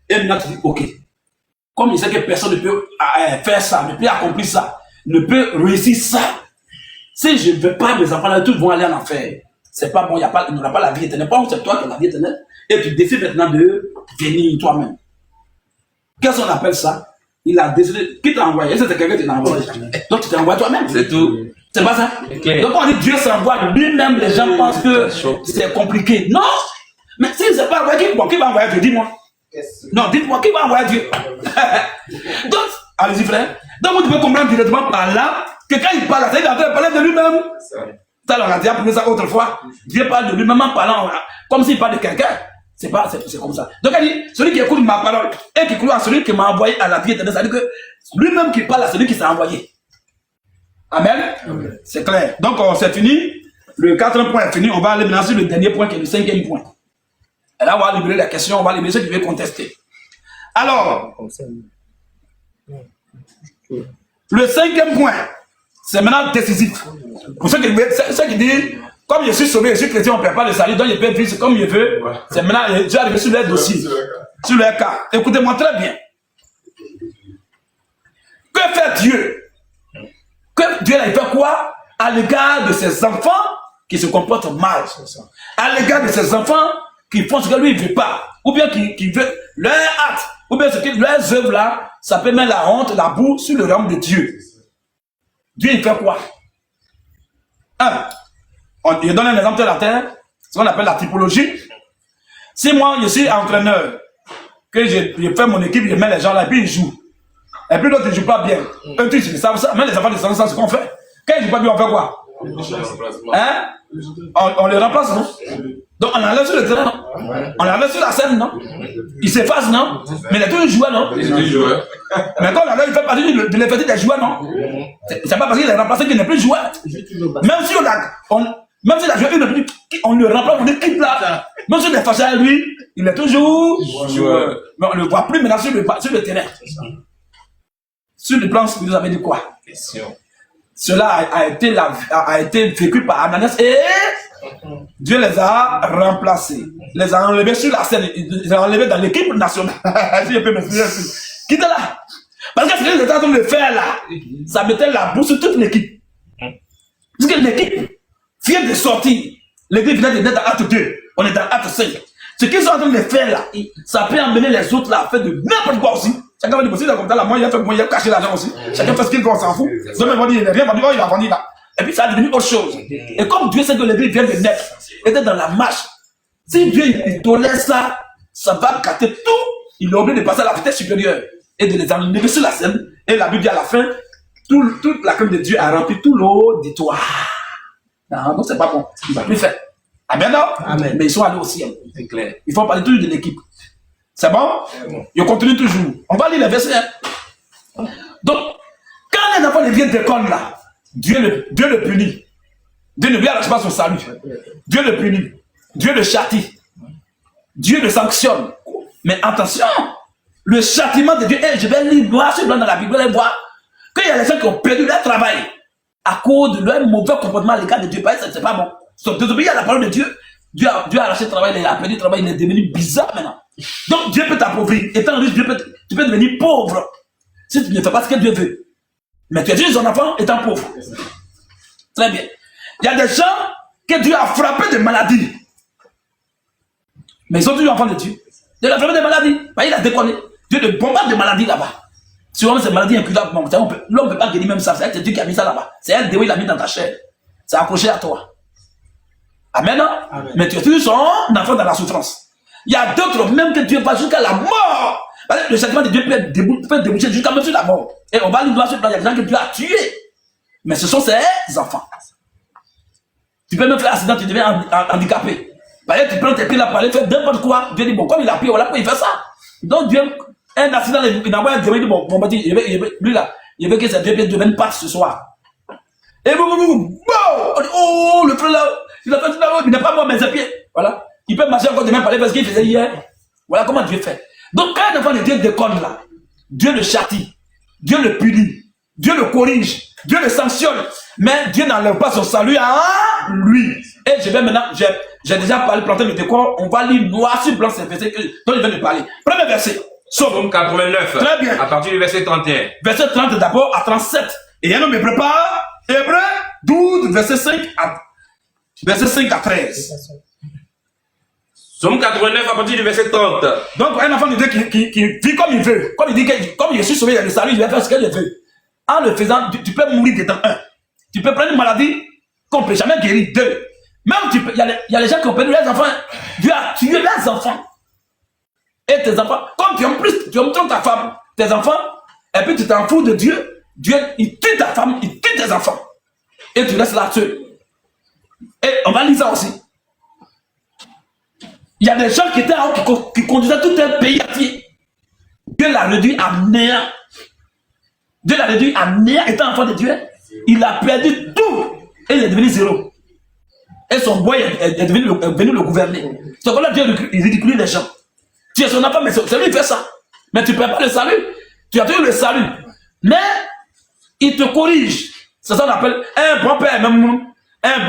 Et maintenant tu dis, ok, comme il sait que personne ne peut faire ça, ne peut accomplir ça, ne peut réussir ça, si je ne veux pas, mes enfants, là, tous vont aller en enfer. C'est pas bon, il n'y aura pas la vie éternelle. Pas c'est toi qui as la vie éternelle. et tu décides maintenant de venir toi-même. Qu'est-ce qu'on appelle ça? Il a décidé. Qui t'a envoyé? C'est quelqu'un qui t'a envoyé. Donc tu t'es envoyé toi-même. C'est tout. C'est pas ça? Donc on dit Dieu s'envoie lui-même, les gens pensent que c'est compliqué. Non! Mais si c'est pas envoyé, qui va envoyer Dieu? Dis-moi. Non, dites-moi, qui va envoyer Dieu? Donc, allez-y frère. Donc vous devez comprendre directement par là que quand il parle, il est en train de parler de lui-même. Ça, on a déjà appris ça autrefois. Dieu parle de lui-même en parlant comme s'il parle de quelqu'un. C'est comme ça. Donc elle dit, celui qui écoute ma parole et qui croit à celui qui m'a envoyé à la vie éternelle, c'est-à-dire que lui-même qui parle à celui qui s'est envoyé. Amen. C'est clair. Donc c'est fini. Le 4e point est fini. On va aller maintenant sur le dernier point qui est le 5e point. Et là, on va libérer la question, on va libérer ceux qui veulent contester. Alors, le 5e point, c'est maintenant décisif. Pour ceux qui disent, comme je suis sauvé, je suis chrétien, on ne perd pas le salut, donc je peux vivre comme je veux. C'est maintenant, je vais arriver sur leur dossier, sur leur cas. Écoutez-moi très bien. Que fait Dieu? Que Dieu a fait quoi à l'égard de ses enfants qui se comportent mal? À l'égard de ses enfants qui font ce que lui ne veut pas, ou bien qui veut leur acte, ou bien ce que leurs œuvres là, ça peut mettre la honte, la boue sur le royaume de Dieu. Dieu il fait quoi? Je donne un exemple de la terre, ce qu'on appelle la typologie. Si moi je suis entraîneur, que je fais mon équipe, je mets les gens là, et puis ils jouent. Et puis l'autre ne joue pas bien. Eux tous ils savent ça, mais les enfants ils savent ça, ce qu'on fait. Quand ils ne jouent pas bien, on fait quoi? Hein? On les remplace, non? Donc on enlève sur le terrain, non? On enlève sur la scène, non? Il s'efface, non? Mais il est toujours joueur, non? Mais quand on enlève, il fait partie de l'effectif des joueurs, non? C'est pas parce qu'il est remplacé qu'il n'est plus joueur. Même si même s'il a joué une on le remplace, on équipe là. Même s'il est fâché à lui, il est toujours joueur. Mais on ne le voit plus maintenant sur le terrain. Sur le plan, vous avez dit quoi? Cela a été vécu par Ananias et Dieu les a remplacés. Les a enlevés sur la scène. Les a enlevés dans l'équipe nationale. Si je peux m'expliquer ainsi. Qui était là? Parce que ce qu'ils étaient en train de faire là, ça mettait la boue sur toute l'équipe. Parce que l'équipe vient de sortir. L'équipe vient d'être dans Acte 2. On est dans Acte 5. Ce qu'ils sont en train de faire là, ça peut emmener les autres là à faire de n'importe quoi aussi. Chacun va dire, si comme ça, là, moi, il a caché l'argent aussi. Chacun fait ce qu'il veut, on s'en fout. Les hommes vont dire, il n'a rien vendu, il a vendu là. Et puis ça a devenu autre chose. Et comme Dieu sait que l'église vient de naître, était dans la marche, si Dieu il tolère ça, ça va gâter tout. Il est obligé de passer à la vitesse supérieure et de les enlever sur la scène. Et la Bible dit à la fin, toute la crème de Dieu a rempli tout l'auditoire. Non, donc c'est pas bon. Il va plus faire. Amen, non? Amen. Mais ils sont allés au ciel. C'est clair. Il faut parler toujours de l'équipe. C'est bon? Je continue toujours. On va lire les versets. Donc, quand les enfants viennent d'école là, Dieu le punit. Dieu ne lui arrache pas son salut. Dieu le punit. Dieu le châtie. Dieu le sanctionne. Mais attention, le châtiment de Dieu, je vais lire noir sur blanc dans la Bible, vous allez voir qu'il y a des gens qui ont perdu leur travail à cause de leur mauvais comportement à l'égard de Dieu. C'est pas bon. Ils sont désobéis à la parole de Dieu. Dieu a arraché le travail, il a perdu le travail, il est devenu bizarre maintenant. Donc Dieu peut t'appauvrir. Étant riche, tu peux devenir pauvre si tu ne fais pas ce que Dieu veut. Mais tu es juste son enfant étant pauvre. Très bien. Il y a des gens que Dieu a frappés de maladies. Mais ils sont toujours enfants de Dieu. Dieu a frappé de maladies. Il a déconné. Dieu te bombarde de maladies là-bas. Souvent, ces maladies incurables, l'homme ne peut pas guérir même ça. C'est Dieu qui a mis ça là-bas. C'est un déo, il a mis dans ta chair. C'est accroché à toi. Amen. Amen. Mais tu es toujours son enfant dans la souffrance. Il y a d'autres, même que Dieu va jusqu'à la mort. Le châtiment de Dieu peut déboucher jusqu'à même sur la mort. Et on va lui voir sur le plan, il y a des gens que Dieu a tués. Mais ce sont ses enfants. Tu peux même faire un accident, tu deviens handicapé. Par exemple, tu prends tes pieds là pour aller faire n'importe quoi. Dieu dit, bon, comme il a pris, voilà pourquoi il fait ça. Donc Dieu, un accident, il envoie un démon, il dit, bon, lui là, il veut que ses deux pieds deviennent pattes ce soir. Et boum, oh, le frère là, il a fait tout là, il n'a pas mort, mais ses pieds. Voilà. Il peut marcher encore demain, parler parce qu'il faisait hier. Voilà comment Dieu fait. Donc quand un enfant de Dieu déconne là, Dieu le châtie, Dieu le punit, Dieu le corrige, Dieu le sanctionne, mais Dieu n'enlève pas son salut à lui. Et je vais maintenant, j'ai déjà parlé, planté le décor, on va lire noir sur blanc ces versets dont je viens de parler. Premier verset. Psaume 89. Très bien. À partir du verset 31. Verset 30 d'abord à 37. Et un homme me prépare, Hébreu 12, verset 5 à 13. Somme 89 à partir du verset 30. Donc, un enfant de Dieu qui vit comme il veut, comme il dit que comme je suis sauvé, il y a le salut, je vais faire ce que je veux. En le faisant, tu peux mourir dedans. Un, tu peux prendre une maladie qu'on ne peut jamais guérir. Deux, même il y a les gens qui ont perdu les enfants. Dieu a tué les enfants. Et tes enfants, comme tu aimes ta femme, tes enfants, et puis tu t'en fous de Dieu, Dieu, il tue ta femme, il tue tes enfants. Et tu restes là-dessus. Et on va lire ça aussi. Il y a des gens qui étaient en haut, qui conduisaient tout un pays entier. Dieu l'a réduit à néant. Dieu l'a réduit à néant, étant enfant de Dieu. Il a perdu tout. Et il est devenu zéro. Et son boy est venu le gouverner. C'est comme là, Dieu ridiculise les gens. Tu es son enfant, mais c'est lui qui fait ça. Mais tu ne perds pas le salut. Tu as toujours le salut. Mais il te corrige. C'est ça qu'on appelle un bon père. Même,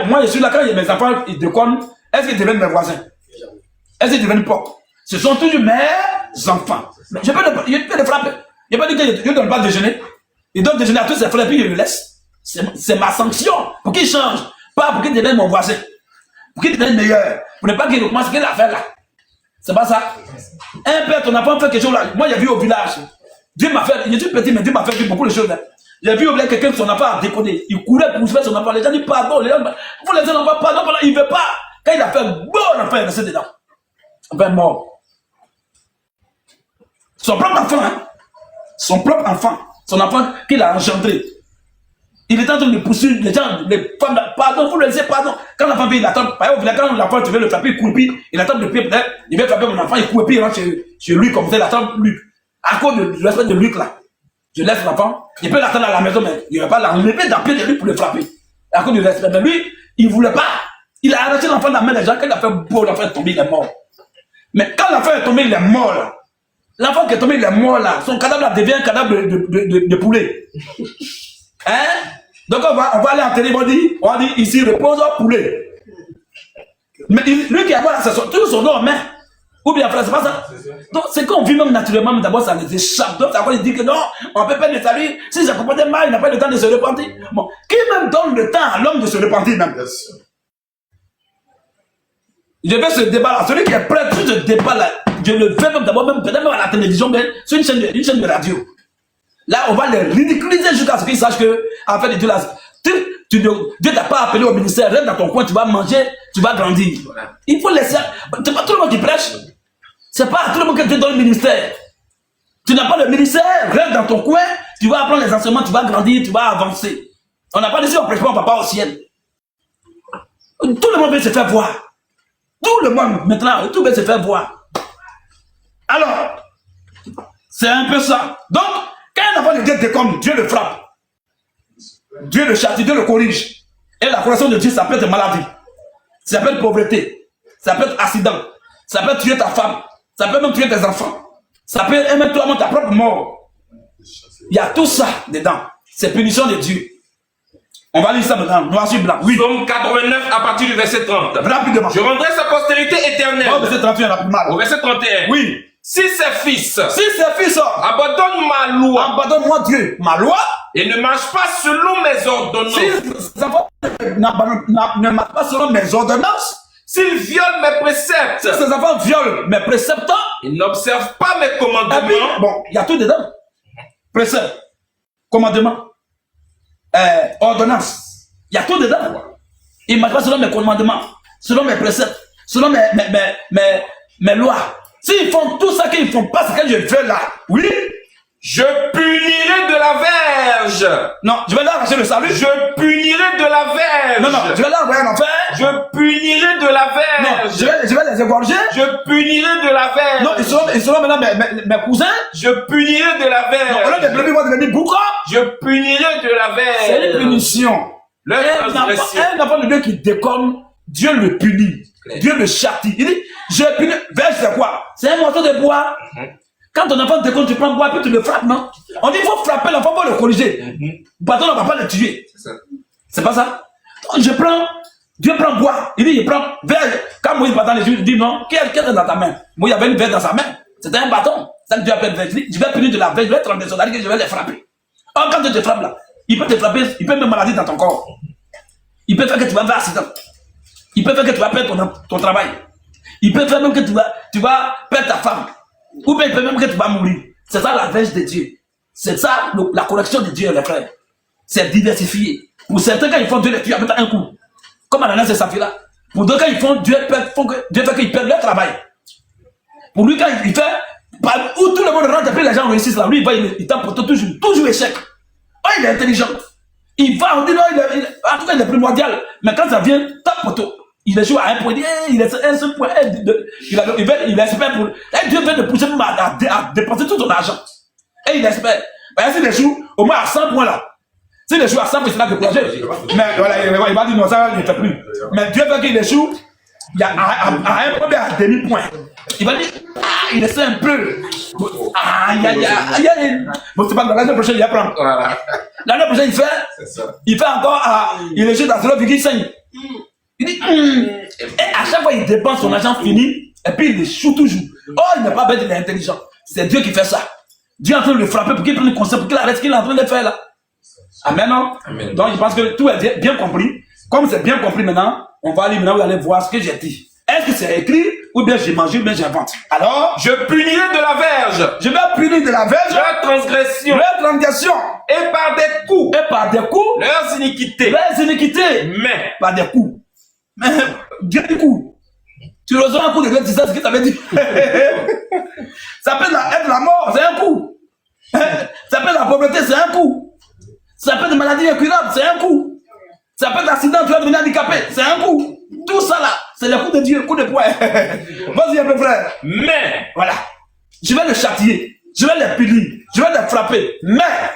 moi, je suis là, quand mes enfants ils déconnent, est-ce qu'ils deviennent mes voisins? Est-ce qu'ils deviennent pauvres? Ce sont toujours mes enfants. Mais je peux les frapper. Je peux dire que je ne donne pas déjeuner. Il donne déjeuner à tous ses frères, puis je le laisse. C'est ma sanction. Pour qu'il change. Pas pour qu'il devienne mon voisin. Pour qu'il devienne meilleur. Pour ne pas qu'il recommence ce qu'il a fait là. C'est pas ça. Un père, ton enfant fait quelque chose là. Moi, j'ai vu au village. Dieu m'a fait, je suis petit, mais Dieu m'a fait beaucoup de choses là. J'ai vu au village quelqu'un, son enfant a déconné. Il courait pour faire son enfant. Les gens disent pardon. Les gens, vous laissez l'enfant pardon. Il ne veut pas. Quand il a fait bon enfant, il est resté dedans. Enfin, mort. Son propre enfant, hein. Son propre enfant. Son enfant qu'il a engendré. Il est en train de poursuivre les gens, les femmes, pardon, vous le laissez, pardon. Quand l'enfant vient, il attend. Par exemple, quand l'enfant, tu veux le frapper, il court, il attend de pied, peut-être, il veut frapper mon enfant, il court, puis il rentre chez lui, comme ça, il attend Luc. À cause du respect de Luc, là, je laisse l'enfant, il peut l'attendre à la maison, mais il ne va pas l'enlever dans le pied de lui pour le frapper. À cause du respect. Mais lui, il ne voulait pas. Il a arrêté l'enfant dans la main des gens, quand il a fait beau, l'enfant est tombé, il est mort. Mais quand l'enfant est tombé, il est mort, là. L'enfant qui est tombé, il est mort, là. Son cadavre, là, devient un cadavre de poulet. Hein? Donc on va aller en télé, on va dire ici repose au poulet. Mais lui qui a là, c'est toujours son nom en main. Ou bien frère, c'est pas ça. Donc c'est qu'on vit même naturellement, mais d'abord ça les échappe. Donc ça va dire que non, on peut pas le saluer. Si j'ai comporté mal, il n'a pas le temps de se repentir. Bon, qui même donne le temps à l'homme de se repentir même? Je vais ce débat là, celui qui est prêt, tout ce débat là, je le fais même d'abord, peut-être même à la télévision, mais sur une chaîne de radio. Là, on va les ridiculiser jusqu'à ce qu'ils sachent que, en fait, Dieu t'a pas appelé au ministère, reste dans ton coin, tu vas manger, tu vas grandir. Il faut laisser. C'est pas tout le monde qui prêche. C'est pas à tout le monde que Dieu donne le ministère. Tu n'as pas le ministère, reste dans ton coin, tu vas apprendre les enseignements, tu vas grandir, tu vas avancer. On n'a pas dit on prêche pas, on va pas au ciel. Tout le monde veut se faire voir. Tout le monde, maintenant, tout veut se faire voir. Alors, c'est un peu ça. Donc, quand un enfant de Dieu déconne, Dieu le frappe. Dieu le châtie, Dieu le corrige. Et la correction de Dieu, ça peut être maladie. Ça peut être pauvreté. Ça peut être accident. Ça peut tuer ta femme. Ça peut même tuer tes enfants. Ça peut même toi, ta propre mort. Il y a tout ça dedans. C'est punition de Dieu. On va lire ça maintenant, noir sur blanc. Oui. Psaume 89 à partir du verset 30. Rapidement. Je rendrai sa postérité éternelle. Au verset 31, rapidement. Au verset 31. Oui. Si ses fils abandonne ma loi, abandonne-moi Dieu, ma loi, et ne marche pas selon mes ordonnances. Si ses enfants ne marchent pas selon mes ordonnances, s'ils violent mes préceptes, si ses enfants violent mes préceptes, ils n'observent pas mes commandements. Puis, bon, il y a tout dedans. Préceptes, commandements, ordonnances. Il y a tout dedans. Ils ne marchent pas selon mes commandements, selon mes préceptes, selon mes lois. S'ils font tout ça qu'ils ne font pas ce que je fais là, oui, je punirai de la verge. Non, je vais leur arracher le salut. Je punirai de la verge. Non, je vais leur envoyer en enfer. Je punirai de la verge. Non, je vais les égorger. Je punirai de la verge. Non, ils seront maintenant mes cousins. Je punirai de la verge. Non, l'un des brebis vont devenir boucra. Je punirai de la verge. C'est une punition. Un enfant de Dieu qui déconne, Dieu le punit. Dieu le châtie. Il dit, je punis. Verge, c'est quoi? C'est un morceau de bois. Quand ton enfant déconne, tu prends bois, puis tu le frappes, non? On dit, il faut frapper l'enfant pour le corriger. Pardon, on ne va pas le tuer. C'est pas ça? Donc, Dieu prend bois. Il dit, il prend verge. Quand Moïse battant les yeux, il dit, non, qu'est-ce est dans ta main? Moïse avait une verge dans sa main. C'était un bâton. C'est ça que Dieu appelle verge. Je vais punir de la verge, je vais trembler sur la que je vais les frapper. Or, quand Dieu te frappe là, il peut te frapper, il peut mettre maladie dans ton corps. Il peut faire que tu vas avoir accident. Il peut faire que tu vas perdre ton travail. Il peut faire même que tu vas perdre ta femme. Ou bien il peut même que tu vas mourir. C'est ça la verge de Dieu. C'est ça la correction de Dieu, les frères. C'est diversifié. Pour certains, quand ils font Dieu les tue avec un coup. Comme Ananas et Saphira. Pour d'autres, quand ils font Dieu fait qu'ils perdent leur travail. Pour lui, quand il fait, où tout le monde rentre et puis les gens réussissent là, lui, il tape pour toujours échec. Oh, il est intelligent. Il va, on dit non, en tout cas, il est primordial. Mais quand ça vient, tape poteau. Il échoue à un point, il est un seul point, il espère pour. Et Dieu veut te pousser à dépenser tout ton argent. Et il espère. Ben, s'il échoue, au moins à 100 points là. S'il échoue à 100 points, c'est là que découragé. Mais voilà, il va dire non, ça ne fait plus. Mais Dieu veut qu'il échoue, il y a à un point, à demi-point. Il va dire, il essaie un peu. Bon, c'est pas grave, l'année prochaine, il apprend. L'année prochaine, il fait encore, il échoue dans 0,5. Il dit, et à chaque fois, il dépense son argent fini, et puis il échoue toujours. Oh, il n'est pas bête, il est intelligent. C'est Dieu qui fait ça. Dieu est en train de le frapper pour qu'il prenne le conseil, pour qu'il arrête ce qu'il est en train de faire là. Amen, non? Amen. Donc, je pense que tout est bien compris. Comme c'est bien compris maintenant, on va aller maintenant, vous allez voir ce que j'ai dit. Est-ce que c'est écrit, ou bien j'ai mangé, ou bien j'invente? Alors, je punirai de la verge. Je vais punir de la verge. Leur transgression. Et par des coups. Leurs iniquités. Mais. Par des coups. Mais, Dieu des coups. Tu reçois un coup de Dieu, tu sais ce que ça veut dire. Ça peut être la mort, c'est un coup. Ça peut être la pauvreté, c'est un coup. Ça peut être une maladie incurable, c'est un coup. Ça peut être l'accident, tu vas devenir handicapé, c'est un coup. Tout ça là, c'est le coup de Dieu, coup de poing. Vas-y un peu frère. Mais, voilà. Je vais le châtier, je vais le punir, je vais le frapper. Mais,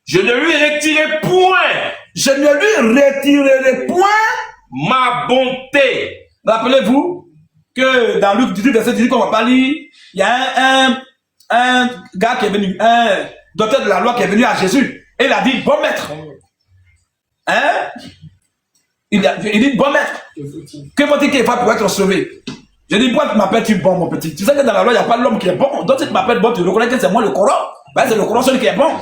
je ne lui retirerai point. Je ne lui retirerai point ma bonté. Rappelez-vous que dans Luc 18, verset 18, qu'on va pas lire, il y a un gars qui est venu, un docteur de la loi qui est venu à Jésus. Et il a dit, bon maître. Hein? Il dit, bon maître. Que faut-il qu'il fasse pour être sauvé? Je dis, pourquoi tu m'appelles-tu bon, mon petit? Tu sais que dans la loi, il n'y a pas l'homme qui est bon. Donc si tu m'appelles bon, tu reconnais que c'est moi le Coran. Ben, c'est le Coran celui qui est bon.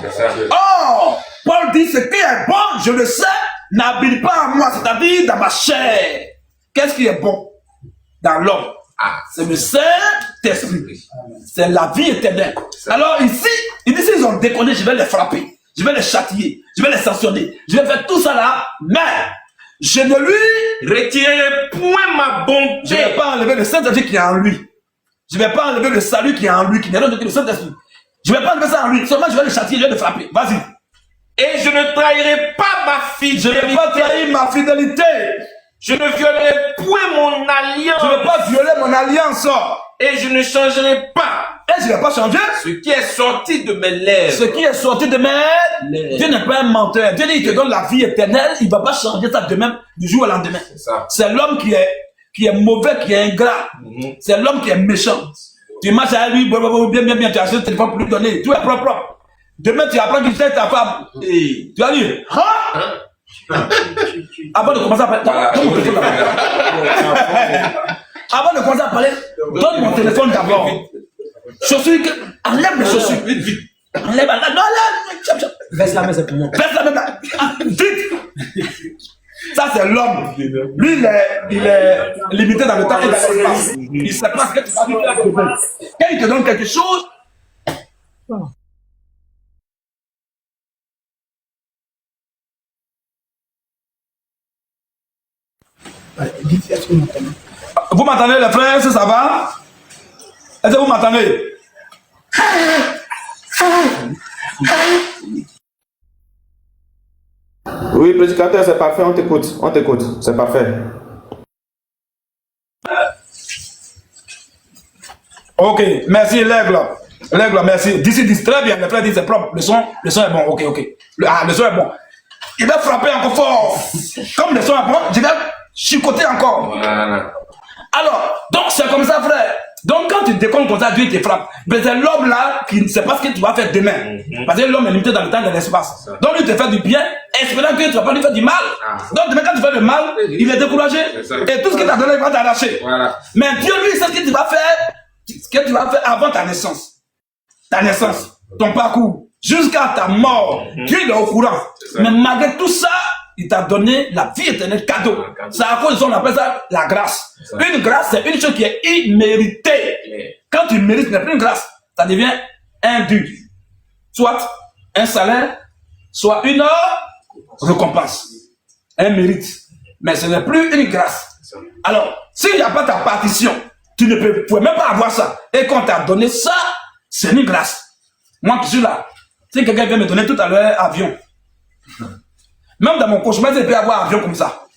Oh! Paul dit, ce qui est bon, je le sais, n'habite pas en moi, c'est-à-dire dans ma chair. Qu'est-ce qui est bon dans l'homme? C'est le Saint-Esprit. C'est la vie éternelle. Alors ici, il dit, s'ils ont déconné, je vais les frapper. Je vais les châtier. Je vais les sanctionner. Je vais faire tout ça là. Mais, je ne lui retirerai point ma bonté. Je ne vais pas enlever le Saint-Esprit qui est en lui. Je ne vais pas enlever le salut qui est en lui, qui n'est rien d'autre que le Saint-Esprit. Je ne vais pas enlever ça en lui. Seulement, je vais le châtier, je vais le frapper. Vas-y. Et je ne trahirai pas ma fidélité. Je ne vais pas trahir ma fidélité. Je ne violerai point mon alliance. Je ne vais pas violer mon alliance. Et je ne changerai pas. Et je ne vais pas changer ce qui est sorti de mes lèvres. Ce qui est sorti de mes lèvres. Dieu n'est pas un menteur. Dieu dit qu'il te donne la vie éternelle. Il ne va pas changer ça de même du jour au lendemain. C'est l'homme qui est mauvais, qui est ingrat. C'est l'homme qui est méchant. Tu marches à lui, bien, tu achètes le téléphone pour lui donner. Tout est propre. Demain, tu apprends qu'il fait ta femme. Tu vas dire, avant de commencer à parler, avant de commencer à parler, donne mon téléphone d'abord. Chaussures, enlève les chaussures. Vite. Enlève. Verse la main, c'est pour moi. Verse la main. Vite. Ça, c'est l'homme. Lui, il est limité dans le temps et dans l'espace. Il sait pas ce que tu vas lui faire. Quand il te donne quelque chose, vous m'entendez les frères, est-ce que ça va? Est-ce que vous m'entendez? Oui, prédicateur, c'est parfait, on t'écoute, c'est parfait. Ok, merci l'aigle, merci. D'ici, très bien, les frères disent c'est propre, le son est bon, ok. Le son est bon. Il va frapper encore fort. Comme le son est bon, je vais chicoter encore. Voilà. Alors, donc c'est comme ça, frère. Donc quand tu déconnes comme ça, Dieu te frappe. Mais c'est l'homme là qui ne sait pas ce que tu vas faire demain. Parce que l'homme est limité dans le temps et dans l'espace. Donc lui te fait du bien, espérant que tu ne vas pas lui faire du mal. Donc demain quand tu fais le mal, il est découragé. Et tout ce qu'il t'a donné, il va t'arracher. Voilà. Mais Dieu lui sait ce que tu vas faire. Ce que tu vas faire avant ta naissance. Ta naissance, ton parcours, jusqu'à ta mort. Dieu il est au courant. Mais malgré tout ça, il t'a donné la vie éternelle cadeau. C'est à cause de ça qu'on appelle ça la grâce. Une grâce, c'est une chose qui est imméritée. Quand tu mérites, ce n'est plus une grâce, ça devient un dû. Soit un salaire, soit une récompense. Un mérite. Mais ce n'est plus une grâce. Alors, s'il n'y a pas ta partition, tu ne pouvais même pas avoir ça. Et quand on t'a donné ça, c'est une grâce. Moi qui suis là, si quelqu'un vient me donner tout à l'heure avion, même dans mon cauchemar, je peux avoir avion comme ça.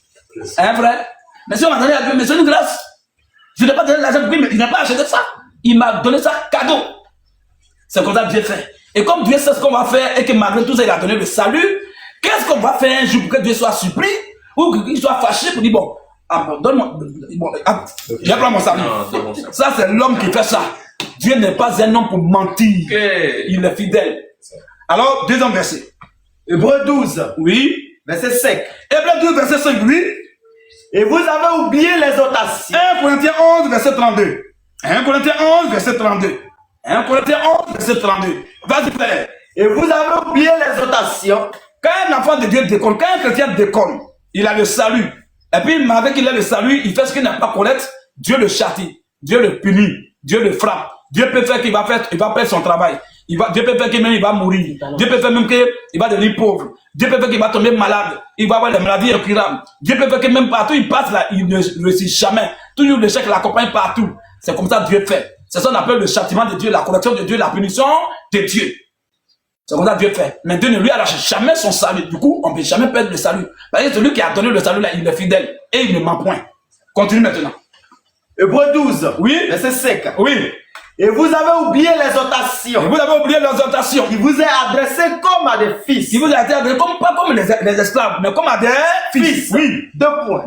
Hein, frère? Mais si on m'a donné l'avion, mais c'est une grâce. Je n'ai pas donné l'argent pour lui, mais il n'a pas acheté ça. Il m'a donné ça cadeau. C'est comme ça que Dieu fait. Et comme Dieu sait ce qu'on va faire et que malgré tout ça, il a donné le salut, qu'est-ce qu'on va faire un jour pour que Dieu soit surpris ou qu'il soit fâché pour dire bon, donne-moi, bon, j'ai pas mon salut. Ça, c'est l'homme qui fait ça. Dieu n'est pas un homme pour mentir. Il est fidèle. Alors, deuxième verset. Hébreux 12. Oui. Verset 5. Hébreux 12, verset 5, oui. Et vous avez oublié l'exhortation. 1 Corinthiens 11, verset 32. 1 Corinthiens 11, verset 32. 1 Corinthiens 11, verset 32. Vas-y, frère. Et vous avez oublié l'exhortation. Quand un enfant de Dieu déconne, quand un chrétien déconne, il a le salut. Et puis, malgré qu'il a le salut, il fait ce qu'il n'a pas correct, Dieu le châtie, Dieu le punit, Dieu le frappe. Dieu peut faire qu'il va perdre son travail. Dieu peut faire qu'il même il va mourir. Dieu peut faire même qu'il va devenir pauvre. Dieu peut faire qu'il va tomber malade. Il va avoir des maladies incurables. Dieu peut faire que même partout il passe là, il ne réussit jamais. Toujours l'échec l'accompagne partout. C'est comme ça que Dieu fait. C'est ça qu'on appelle le châtiment de Dieu, la correction de Dieu, la punition de Dieu. C'est comme ça que Dieu fait. Mais Dieu ne lui arrache jamais son salut. Du coup, on ne peut jamais perdre le salut. Parce que celui qui a donné le salut là, il est fidèle. Et il ne ment point. Continue maintenant. Hébreux 12. Oui. Verset 5. Oui. Et vous avez oublié l'exhortation. Et vous avez oublié l'exhortation. Qui vous est adressée comme à des fils. Qui vous a été adressé pas comme les esclaves, mais comme à des fils. Oui. 2 points.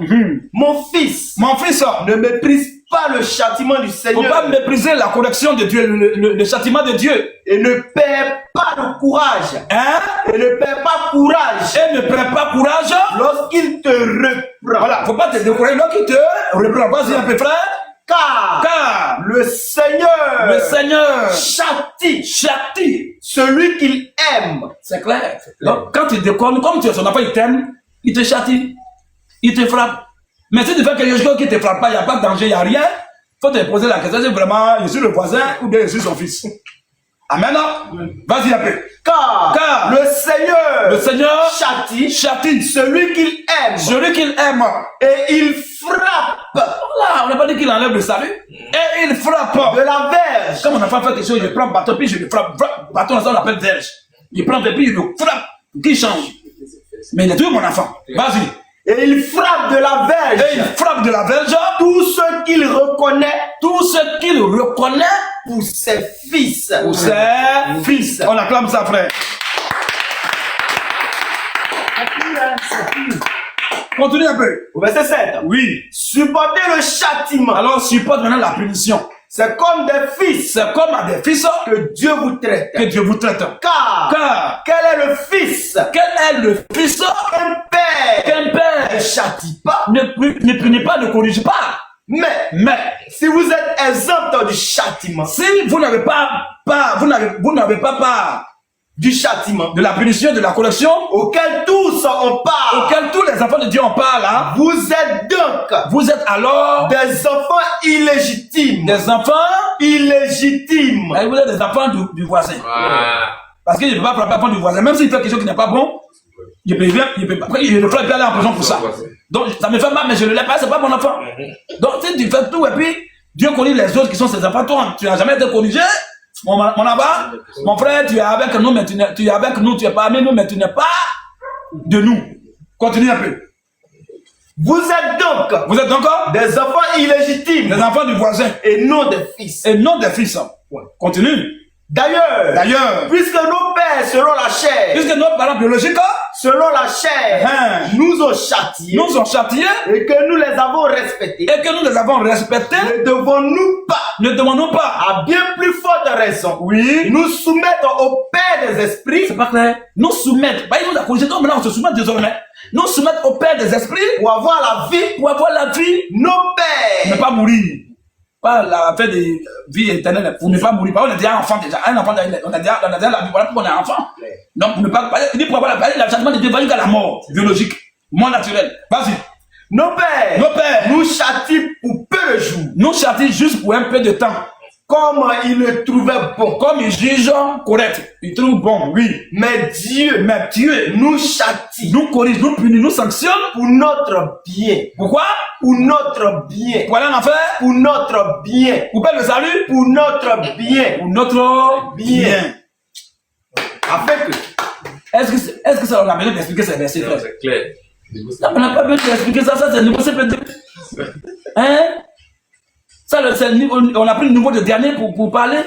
Mon fils. Mon fils. Ne méprise pas le châtiment du Seigneur. Il ne faut pas mépriser la correction de Dieu, le châtiment de Dieu. Et ne perds pas le courage. Hein? Et ne perds pas courage. Et ne perds pas courage. Lorsqu'il te reprend. Voilà, il ne faut pas te décourager lorsqu'il te reprend. Vas-y un peu, frère. Car le Seigneur châtie celui qu'il aime. C'est clair. Donc, quand tu déconnes, comme tu es son enfant, il t'aime, il te châtie, il te frappe. Mais si tu fais quelque chose qui ne te frappe pas, il n'y a pas de danger, il n'y a rien, il faut te poser la question, c'est vraiment, je suis le voisin ou bien je suis son fils. Amen. Vas-y un peu. Car le Seigneur châtie celui qu'il aime. Et il frappe. Là, on n'a pas dit qu'il enlève le salut. Et il frappe. De la verge. Comme mon enfant fait quelque chose, je prends bâton, puis je le frappe. Bâton, ça on l'appelle verge. Il prend, puis il le frappe, qui change. Mais il est toujours mon enfant. Vas-y. Et il frappe de la verge. Et il frappe de la verge. Tout ce qu'il reconnaît. Pour ses fils. Pour ses fils. On acclame ça, frère. Continue un peu. Au verset 7. Oui. Supportez le châtiment. Alors supporte maintenant la punition. C'est comme des fils. C'est comme à des fils que Dieu vous traite. Que Dieu vous traite. Car quel est le fils? Quel est le fils? Qu'un père ne châtie pas. Ne punit pas, ne corrige pas. Mais si vous êtes exempt du châtiment. Si vous n'avez pas part du châtiment, de la punition, de la correction, auquel tous on part, auquel tous les enfants de Dieu en parlent, hein, vous êtes alors des enfants illégitimes. Des enfants illégitimes. Et vous êtes des enfants du voisin. Parce qu'il ne peut pas frapper l'enfant du voisin, même s'il fait quelque chose qui n'est pas bon, il peut aller en prison pour ça. Donc ça me fait mal, mais je ne le laisse pas, c'est pas mon enfant. Donc si tu fais tout et puis Dieu connaît les autres qui sont ses enfants, toi tu n'as jamais été corrigé. Mon abat, mon frère, tu es avec nous, mais tu es avec nous, tu es parmi nous, mais tu n'es pas de nous. Continue un peu. Vous êtes donc des enfants illégitimes, des enfants du voisin, et non des fils. Continue. D'ailleurs, puisque nos pères selon la chair, puisque nos parents biologiques selon la chair, nous ont châtiés, et que nous les avons respectés, ne devons-nous pas, à bien plus forte raison, nous soumettre au Père des esprits. C'est pas clair. Nous soumettre, il nous a corrigé, donc maintenant on se soumet désormais. Nous soumettre au Père des esprits pour avoir la vie, nos pères, ne pas mourir. Pas la fait de vie éternelle, pour ne pas mourir. On est déjà enfant déjà. Un enfant, on a déjà la vie, voilà pourquoi on est enfant. Donc, pour ne pas, il dit pour avoir la châtiment de Dieu va jusqu'à la mort biologique. Monde naturel. Vas-y. Nos pères nous châtient pour peu de jours. Nous châtient juste pour un peu de temps. Comme ils le trouvaient bon. Comme ils jugent correct. Ils trouvent bon, oui. Mais Dieu nous châtie. Nous corrige, nous punit, nous sanctionne. Pour notre bien. Pourquoi? Pour notre bien. Pour aller en enfer? Pour notre bien. Pour perdre le salut? Pour notre bien. Pour notre bien. Afin que... Est-ce que ça on a besoin d'expliquer ces versets, frère? C'est clair. Ça, on n'a pas besoin d'expliquer ça, c'est le niveau CP2. Hein? Ça, c'est le niveau, on a pris le niveau de dernier pour parler.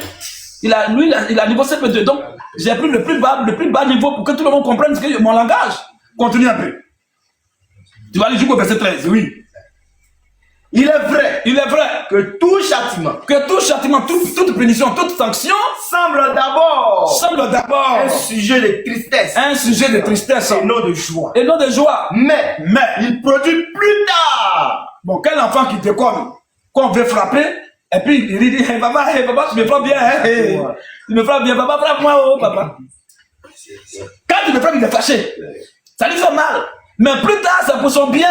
Il a le niveau CP2. Donc, j'ai pris le plus bas niveau pour que tout le monde comprenne ce que mon langage. Continue un peu. Tu vas aller jusqu'au verset 13, oui. Il est vrai que tout châtiment, toute punition, toute sanction semble d'abord un sujet de tristesse. Et non de joie. Mais il produit plus tard. Bon, quel enfant qui déconne, qu'on veut frapper, et puis il dit, hey, papa, tu me frappes bien, hein? Hey, tu me frappes bien, papa, frappe-moi, oh, papa. Quand tu me frappes, il est fâché. Ça lui fait mal. Mais plus tard, c'est pour son bien.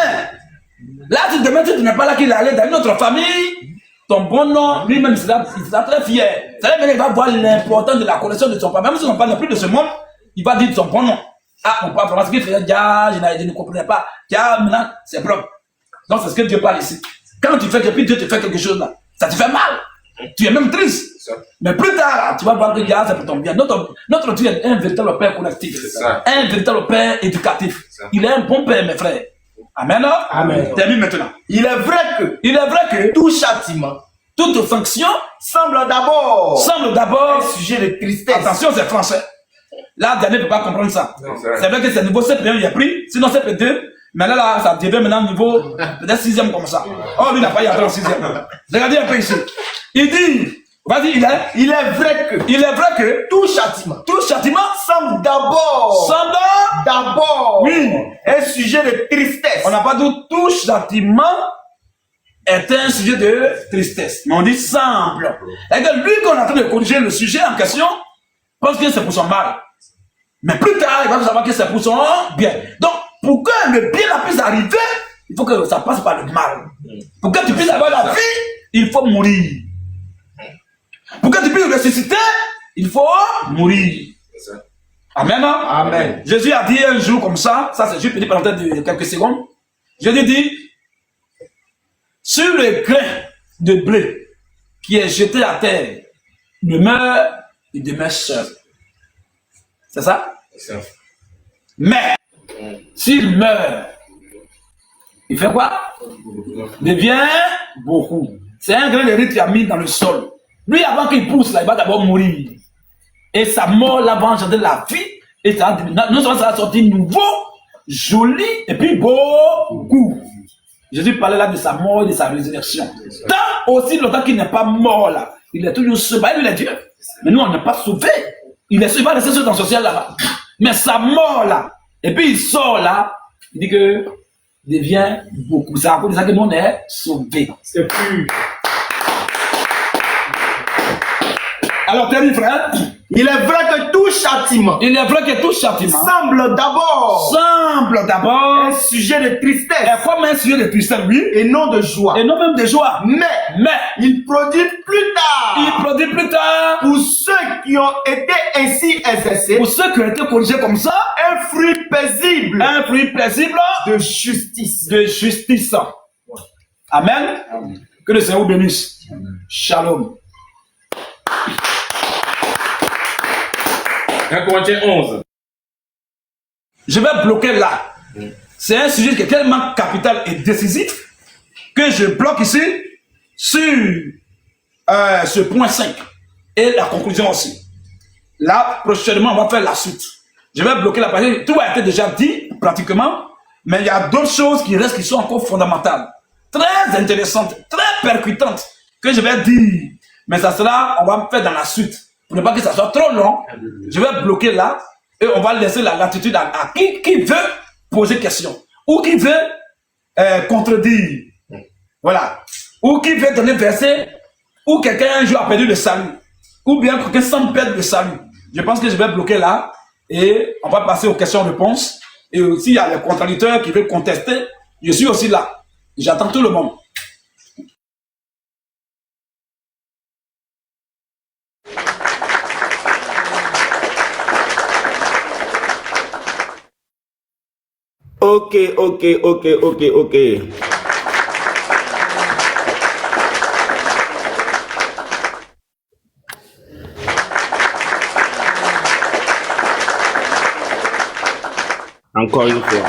Là, demain, tu n'es pas là qu'il est allé dans une autre famille. Ton bon nom, lui-même, il sera très fier. C'est-à-dire qu'il va voir l'importance de la connexion de son père. Même si on ne parle plus de ce monde, il va dire son bon nom. Ah, mon père, vraiment, ce qu'il fait, je ne comprenais pas. Maintenant, c'est propre. Donc, c'est ce que Dieu parle ici. Quand tu fais que puis Dieu te fait quelque chose là, ça te fait mal. Tu es même triste. Mais plus tard, tu vas voir que c'est pour ton bien. Notre Dieu est un véritable père collectif. Un véritable père éducatif. Il est un bon père, mes frères. Amen. Amen. Termine maintenant. Il est vrai que tout châtiment, toute sanction semble d'abord un sujet de tristesse. Attention, c'est français. Là, Daniel ne peut pas comprendre ça. C'est vrai que c'est niveau CP1, il a pris. Sinon, CP2. Mais là, ça devient maintenant niveau peut-être 6e comme ça. Oh, lui, il n'a pas y aller en 6e. Regardez un peu ici. Il dit, vas-y, il est vrai que tout châtiment semble d'abord oui, un sujet de tristesse. On n'a pas dit tout châtiment est un sujet de tristesse. Mais on dit semble. Et que lui, qu'on est en train de corriger le sujet en question, pense que c'est pour son mal. Mais plus tard, il va savoir que c'est pour son bien. Donc, pour que le bien puisse arriver, il faut que ça passe par le mal. Pour que tu puisses avoir la vie, il faut mourir. Pour que tu puisses ressusciter, il faut mourir. Amen. Amen. Jésus a dit un jour comme ça c'est juste une petite parenthèse de quelques secondes. Jésus dit, sur le grain de blé qui est jeté à terre, il meurt, il demeure seul. C'est ça? Mais, s'il meurt, il fait quoi? Il devient beaucoup. C'est un grain de riz qui a mis dans le sol. Lui, avant qu'il pousse, là, il va d'abord mourir. Et sa mort, là, va engendrer la vie. Et ça, non seulement ça va sortir nouveau, joli, et puis beaucoup. Jésus parlait là de sa mort et de sa résurrection. Tant aussi longtemps qu'il n'est pas mort, là, il est toujours sauvé. Lui, il est Dieu. Mais nous, on n'est pas sauvé. Il est sauvé, il va rester dans le social là-bas. Mais sa mort, là, et puis il sort là, il dit que il devient beaucoup. C'est à cause de ça que nous, on est sauvé. C'est plus. Alors, t'es dit, frère, il est vrai que tout châtiment semble d'abord un sujet de tristesse. Et comme un sujet de tristesse, oui. Et non de joie. Et non même de joie. Mais il produit plus tard. Pour ceux qui ont été ainsi exercés. Pour ceux qui ont été corrigés comme ça. Un fruit paisible. De justice. Amen. Que le Seigneur vous bénisse. Shalom. 1 Corinthiens 11. Je vais bloquer là. C'est un sujet qui est tellement capital et décisif que je bloque ici sur ce point 5 et la conclusion aussi. Là, prochainement, on va faire la suite. Je vais bloquer la partie. Tout a été déjà dit pratiquement, mais il y a d'autres choses qui restent qui sont encore fondamentales, très intéressantes, très percutantes que je vais dire. Mais ça sera, on va faire dans la suite. Pour ne pas que ça soit trop long, je vais bloquer là et on va laisser la latitude à qui veut poser question ou qui veut contredire. Voilà. Ou qui veut donner verset ou quelqu'un un jour a perdu le salut ou bien quelqu'un semble perdre le salut. Je pense que je vais bloquer là et on va passer aux questions-réponses Et s'il y a les contradicteurs qui veulent contester, je suis aussi là. J'attends tout le monde. Ok. Encore une fois.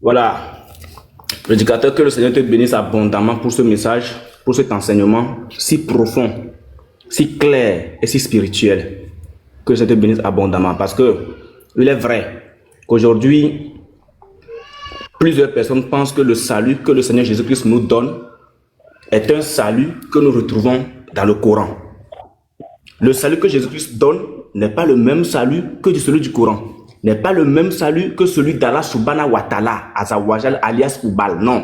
Voilà. Prédicateur, que le Seigneur te bénisse abondamment pour ce message, pour cet enseignement si profond, si clair et si spirituel. Que le Seigneur te bénisse abondamment. Parce que il est vrai qu'aujourd'hui, plusieurs personnes pensent que le salut que le Seigneur Jésus-Christ nous donne est un salut que nous retrouvons dans le Coran. Le salut que Jésus-Christ donne n'est pas le même salut que celui du Coran. N'est pas le même salut que celui d'Allah Subhanahu wa Ta'ala, Azawajal alias Ubal. Non.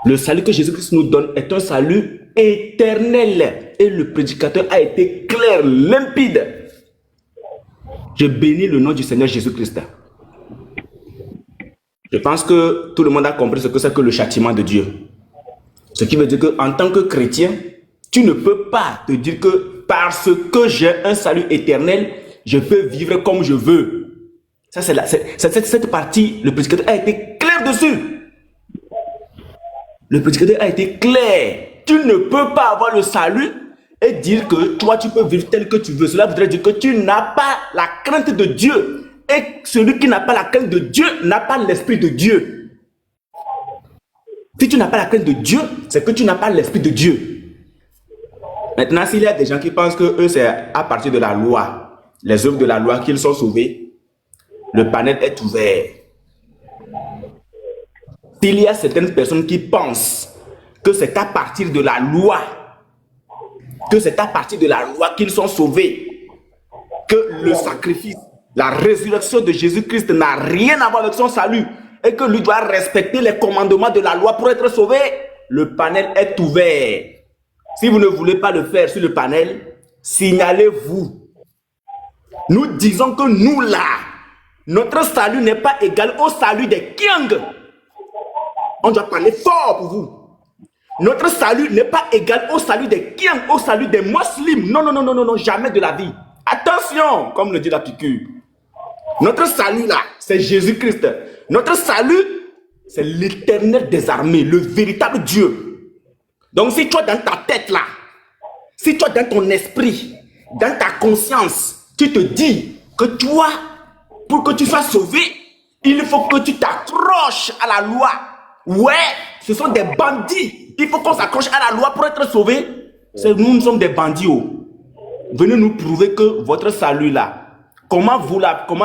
Le salut que Jésus-Christ nous donne est un salut éternel. Et le prédicateur a été clair, limpide. Je bénis le nom du Seigneur Jésus-Christ. Je pense que tout le monde a compris ce que c'est que le châtiment de Dieu. Ce qui veut dire qu'en tant que chrétien, tu ne peux pas te dire que parce que j'ai un salut éternel, je peux vivre comme je veux. Ça, cette partie, le prédicateur a été clair dessus. Le prédicateur a été clair. Tu ne peux pas avoir le salut et dire que toi, tu peux vivre tel que tu veux. Cela voudrait dire que tu n'as pas la crainte de Dieu. Et celui qui n'a pas la crainte de Dieu n'a pas l'esprit de Dieu. Si tu n'as pas la crainte de Dieu, c'est que tu n'as pas l'esprit de Dieu. Maintenant, s'il y a des gens qui pensent que eux, c'est à partir de la loi, les œuvres de la loi qu'ils sont sauvés, le panel est ouvert. S'il y a certaines personnes qui pensent que c'est à partir de la loi, qu'ils sont sauvés, que le sacrifice, la résurrection de Jésus-Christ n'a rien à voir avec son salut et que lui doit respecter les commandements de la loi pour être sauvé, le panel est ouvert. Si vous ne voulez pas le faire sur le panel, signalez-vous. Nous disons que nous là, notre salut n'est pas égal au salut des Kiang. On doit parler fort pour vous. Notre salut n'est pas égal au salut des Kiang, au salut des musulmans. Non, jamais de la vie. Attention, comme le dit la piqûre. Notre salut là, c'est Jésus-Christ. Notre salut, c'est l'Éternel des armées, le véritable Dieu. Donc si toi dans ta tête là, si toi dans ton esprit, dans ta conscience, tu te dis que toi, pour que tu sois sauvé, il faut que tu t'accroches à la loi. Ouais, ce sont des bandits. Il faut qu'on s'accroche à la loi pour être sauvé. Nous sommes des bandits. Venez nous prouver que votre salut là, comment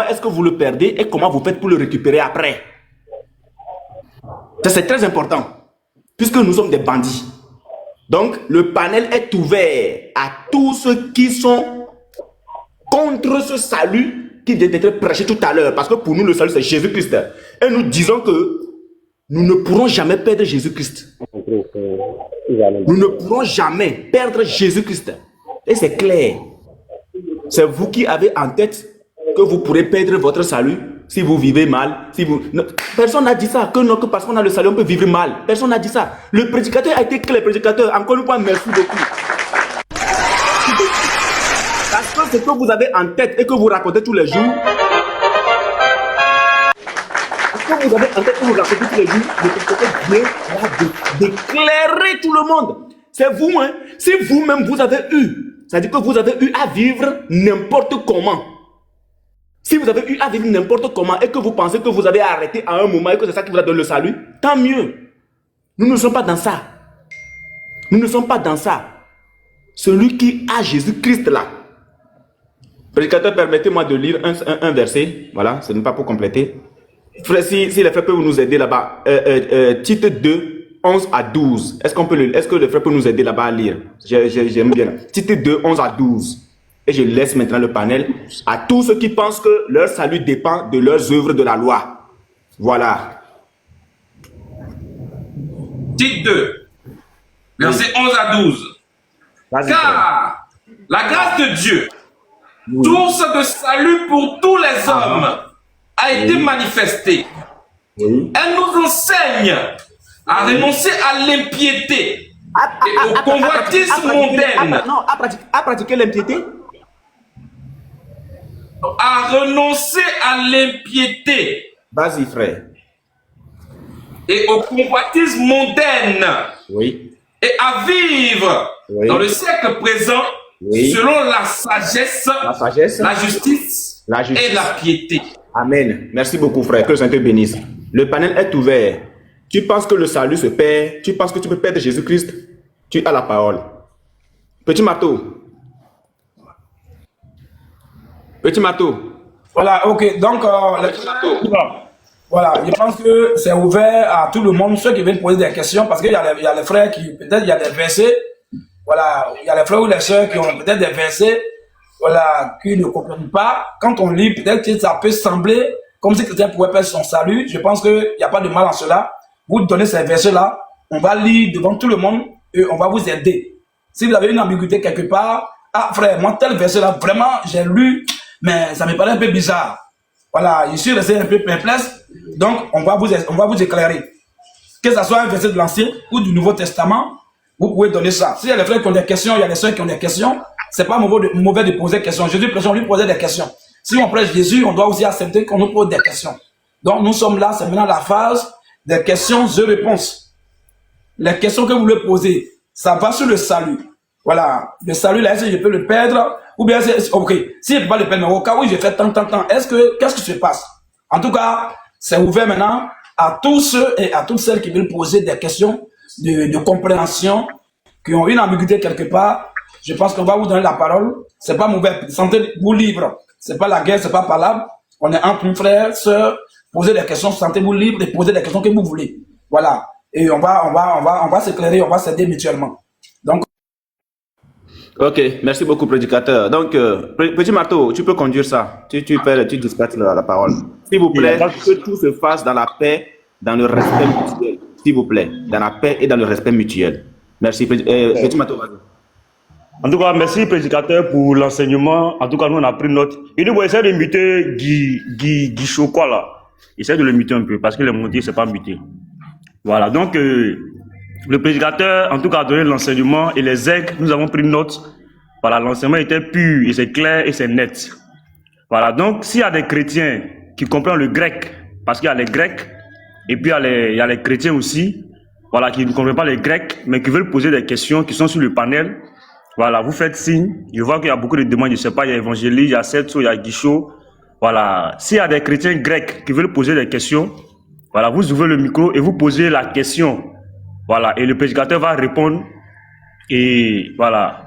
est-ce que vous le perdez et comment vous faites pour le récupérer après. Ça c'est très important, puisque nous sommes des bandits. Donc, le panel est ouvert à tous ceux qui sont contre ce salut qui vient d'être prêché tout à l'heure. Parce que pour nous, le salut, c'est Jésus-Christ. Et nous disons que nous ne pourrons jamais perdre Jésus-Christ. Nous ne pourrons jamais perdre Jésus-Christ. Et c'est clair. C'est vous qui avez en tête que vous pourrez perdre votre salut si vous vivez mal. Personne n'a dit ça, que parce qu'on a le salut, on peut vivre mal. Personne n'a dit ça. Le prédicateur a été clair. Prédicateur, encore une fois, merci beaucoup. Parce que ce que vous avez en tête et que vous racontez tous les jours, le prédicateur vient d'éclairer tout le monde. C'est vous, hein. Si vous-même vous avez eu, c'est-à-dire que vous avez eu à vivre n'importe comment. Si vous avez eu à vivre n'importe comment et que vous pensez que vous avez arrêté à un moment et que c'est ça qui vous a donné le salut, tant mieux. Nous ne sommes pas dans ça. Nous ne sommes pas dans ça. Celui qui a Jésus-Christ là. Prédicateur, permettez-moi de lire un verset. Voilà, ce n'est pas pour compléter. Frère, si les frères peuvent nous aider là-bas. Titre 2, 11 à 12. Est-ce que les frères peuvent nous aider là-bas à lire? J'aime bien. Titre 2, 11 à 12. Et je laisse maintenant le panel à tous ceux qui pensent que leur salut dépend de leurs œuvres de la loi. Voilà. Titre 2, versets 11 à 12. Car la grâce de Dieu source de salut pour tous les hommes, a été manifestée. Elle nous enseigne à renoncer à l'impiété et au convoitisme mondaine. À pratiquer l'impiété. À renoncer à l'impiété. Vas-y, frère. Et au convoitisme mondaine. Oui. Et à vivre dans le siècle présent selon la sagesse, la justice et la piété. Amen. Merci beaucoup, frère. Que le Seigneur te bénisse. Le panel est ouvert. Tu penses que le salut se perd? Tu penses que tu peux perdre Jésus-Christ? Tu as la parole. Petit marteau. Petit marteau. Voilà, ok. Donc, voilà, je pense que c'est ouvert à tout le monde, ceux qui viennent poser des questions, parce qu'il y a les frères qui, peut-être, il y a des versets, voilà, il y a les frères ou les sœurs qui ont peut-être des versets, voilà, qui ne comprennent pas. Quand on lit, peut-être que ça peut sembler comme si quelqu'un pouvait perdre son salut. Je pense qu'il n'y a pas de mal en cela. Vous donnez ces versets-là, on va lire devant tout le monde et on va vous aider. Si vous avez une ambiguïté quelque part, ah frère, moi tel verset-là, vraiment, j'ai lu, mais ça me paraît un peu bizarre. Voilà, je suis resté un peu perplexe, donc on va vous éclairer. Que ce soit un verset de l'Ancien ou du Nouveau Testament, vous pouvez donner ça. S'il y a des frères qui ont des questions, il y a des soeurs qui ont des questions, c'est pas mauvais de poser des questions. Jésus prêchait, on lui posait des questions. Si on prêche Jésus, on doit aussi accepter qu'on nous pose des questions. Donc nous sommes là, c'est maintenant la phase des questions et réponses. Les questions que vous voulez poser, ça va sur le salut. Voilà, le salut là, est-ce que je peux le perdre? Ou bien, ok, si je ne peux pas le perdre, mais au cas où j'ai fait tant, qu'est-ce qui se passe? En tout cas, c'est ouvert maintenant à tous ceux et à toutes celles qui veulent poser des questions de compréhension, qui ont une ambiguïté quelque part. Je pense qu'on va vous donner la parole. C'est pas mauvais. Sentez-vous libre. C'est pas la guerre, c'est pas palabre. On est entre frères, sœurs. Posez des questions, sentez-vous libre et posez des questions que vous voulez. Voilà. Et on va s'éclairer, on va s'aider mutuellement. Donc. Ok, merci beaucoup, prédicateur. Donc, petit marteau, tu peux conduire ça. Tu dispatches la parole. S'il vous plaît, que tout se fasse dans la paix, dans le respect mutuel. S'il vous plaît, dans la paix et dans le respect mutuel. Merci, petit marteau. En tout cas, merci, prédicateur, pour l'enseignement. En tout cas, nous, on a pris note. Il dit, bon, essaie de muter Guy Chocolat, là. Essaie de le muter un peu, parce que le montier, c'est pas muté. Voilà, donc, le prédicateur, en tout cas, a donné l'enseignement et les aigles, nous avons pris note. Voilà, l'enseignement était pur, et c'est clair, et c'est net. Voilà, donc, s'il y a des chrétiens qui comprennent le grec, parce qu'il y a les grecs, et puis il y a les chrétiens aussi, voilà, qui ne comprennent pas les grecs, mais qui veulent poser des questions, qui sont sur le panel, voilà, vous faites signe. Je vois qu'il y a beaucoup de demandes, je ne sais pas, il y a Évangélie, il y a Setso, il y a Guichot. Voilà, s'il y a des chrétiens grecs qui veulent poser des questions, voilà, vous ouvrez le micro et vous posez la question. Voilà, et le prédicateur va répondre. Et voilà,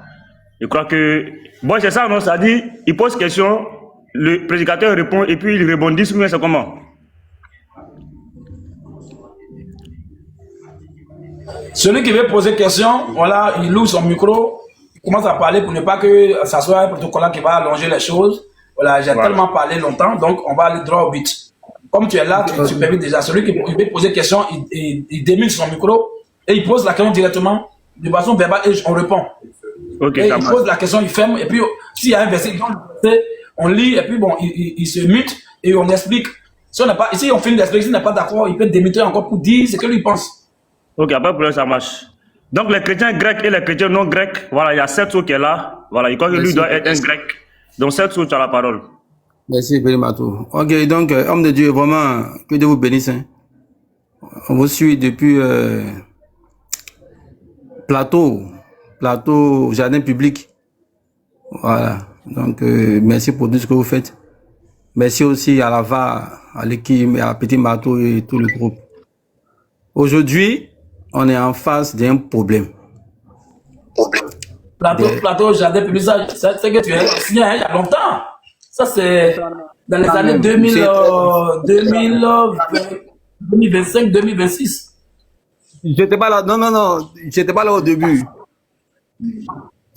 je crois que... Bon, c'est ça, non? Ça dit, il pose question, le prédicateur répond et puis il rebondit sur c'est comment? Celui qui veut poser question, voilà, il ouvre son micro, il commence à parler pour ne pas que ça soit un protocole qui va allonger les choses. Voilà, j'ai tellement parlé longtemps, donc on va aller droit au but. Comme tu es là, tu permets déjà. Celui qui veut poser question, il démute son micro et il pose la question directement de façon verbale et on répond. Okay, et il pose la question, il ferme, et puis s'il y a un verset, on lit, et puis bon, il se mute et on explique. Si on finit d'expliquer, s'il n'est pas d'accord, il peut démuter encore pour dire ce que lui pense. Ok, après pour ça marche. Donc les chrétiens grecs et les chrétiens non grecs, voilà, il y a Setso qui est là. Voilà, il croit que lui doit être un grec. Donc Setso, tu as la parole. Merci, Père Matou. Ok, donc, homme de Dieu, vraiment, que Dieu vous bénisse. Hein. On vous suit depuis Plateau, Jardin Public. Voilà. Donc, merci pour tout ce que vous faites. Merci aussi à la VA, à l'équipe, à Petit Matou et tout le groupe. Aujourd'hui, on est en face d'un problème. Plateau, Jardin Public, c'est que tu es signé il y a longtemps. Ça, c'est dans les années 2025, 2026. J'étais pas là, non, j'étais pas là au début.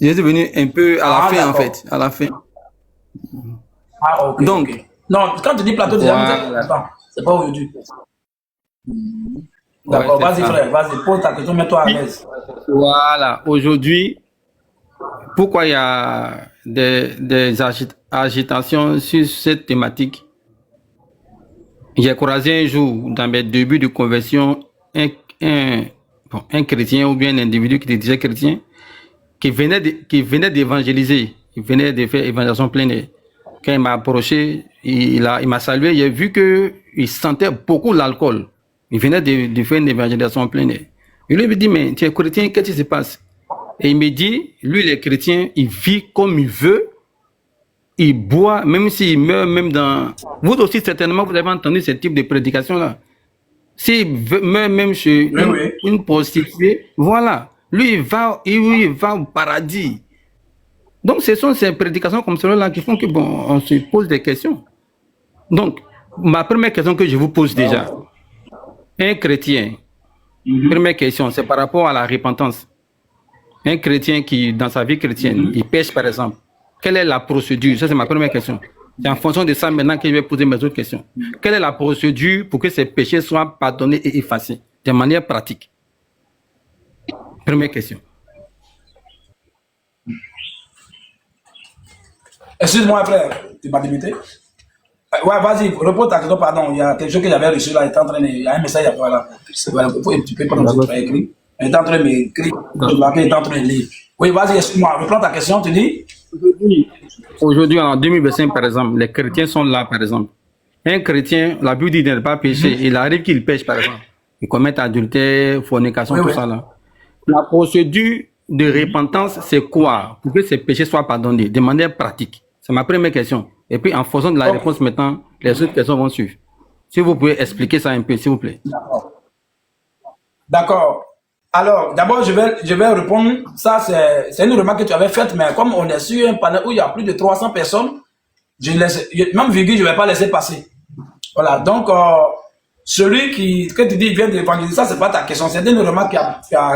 J'étais venu un peu à la fin, en fait, à la fin. Ah, ok. Donc, okay. Non, quand tu dis plateau, déjà, c'est pas aujourd'hui. D'accord, vas-y, frère, vas-y, pose ta question, mets-toi à l'aise. Voilà, aujourd'hui, pourquoi il y a agitations sur cette thématique. J'ai croisé un jour, dans mes débuts de conversion, un chrétien ou bien un individu qui était déjà chrétien, qui venait d'évangéliser, il venait de faire évangélisation pleine air. Quand il m'a approché, il m'a salué, j'ai vu qu'il sentait beaucoup l'alcool. Il venait de faire une évangélisation pleine air. Je lui ai dit, mais tu es chrétien, qu'est-ce qui se passe? Et il me dit, lui, les chrétiens, il vit comme il veut, il boit, même s'il meurt, même dans... Vous aussi, certainement, vous avez entendu ce type de prédication-là. S'il meurt même chez une prostituée, voilà. Lui, il va au paradis. Donc, ce sont ces prédications comme cela qui font que, bon, on se pose des questions. Donc, ma première question que je vous pose déjà, un chrétien, première question, c'est par rapport à la repentance. Un chrétien qui, dans sa vie chrétienne, il pêche par exemple, quelle est la procédure? Ça, c'est ma première question. C'est en fonction de ça maintenant que je vais poser mes autres questions. Quelle est la procédure pour que ces péchés soient pardonnés et effacés de manière pratique? Première question. Excuse-moi, frère, tu m'as débuté? Ouais, vas-y, repose ta question, pardon. Il y a quelque chose que j'avais reçu là, il y a un message à toi là. Voilà, tu peux prendre ce que tu as écrit. Il est en train de m'écrire, il est en train de lire. Oui, vas-y, excuse-moi, reprends ta question, tu dis? Aujourd'hui, en 2025, par exemple, les chrétiens sont là, par exemple. Un chrétien, la Bible dit de ne pas pécher, il arrive qu'il pêche, par exemple. Il commet adultère, fornication, tout ça là. La procédure de repentance, c'est quoi? Pour que ces péchés soient pardonnés, de manière pratique. C'est ma première question. Et puis, en fonction de la réponse maintenant, les autres questions vont suivre. Si vous pouvez expliquer ça un peu, s'il vous plaît. D'accord. Alors, d'abord, je vais répondre. Ça, c'est une remarque que tu avais faite, mais comme on est sur un panel où il y a plus de 300 personnes, même virgule, je ne vais pas laisser passer. Voilà. Donc, celui que tu dis, il vient de l'évangéliser, ça, c'est pas ta question. C'est une remarque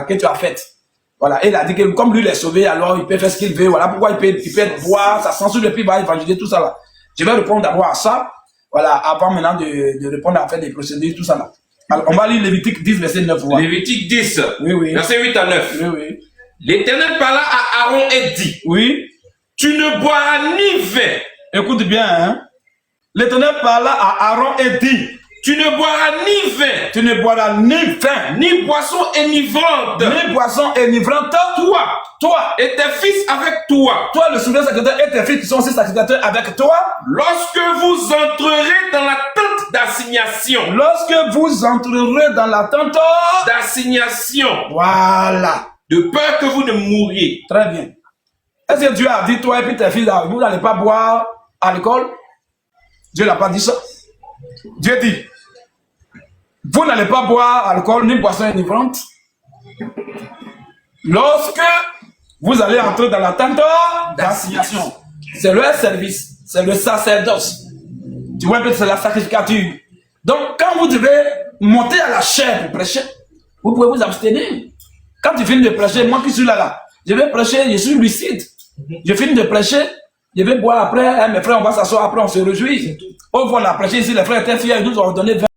que tu as faite. Voilà. Et il a dit que comme lui, il est sauvé, alors il peut faire ce qu'il veut. Voilà pourquoi il peut boire, ça censure le puis il va évangéliser, tout ça là. Je vais répondre d'abord à ça. Voilà. Avant maintenant de répondre à faire des procédures, tout ça là. Alors, on va lire Lévitique 10, verset 9. Voilà. Lévitique 10, oui. verset 8 à 9. Oui. L'Éternel parla à Aaron et dit, oui. Tu ne boiras ni vin. Écoute bien, hein. L'Éternel parla à Aaron et dit, tu ne boiras ni vin. Tu ne boiras ni vin. Ni boisson énivrante. Ni boisson énivrante. Toi. Et tes fils avec toi. Toi, le souverain sacrificateur, et tes fils qui sont aussi sacrificateurs avec toi. Lorsque vous entrerez dans la tente d'assignation. Lorsque vous entrerez dans la tente d'assignation. Voilà. De peur que vous ne mouriez. Très bien. Est-ce que Dieu a dit, toi et puis tes fils, vous n'allez pas boire alcool? Dieu n'a pas dit ça. Dieu dit, vous n'allez pas boire alcool ni boisson enivrante lorsque vous allez entrer dans la tente d'assignation. C'est leur service, c'est le sacerdoce. Tu vois, c'est la sacrificature. Donc, quand vous devez monter à la chair pour prêcher, vous pouvez vous abstenir. Quand tu finis de prêcher, moi qui suis là, je vais prêcher, je suis lucide. Je finis de prêcher, je vais boire après, hein, mes frères, on va s'asseoir après, on se réjouit. On va la prêcher ici, les frères étaient fiers, ils nous ont donné 20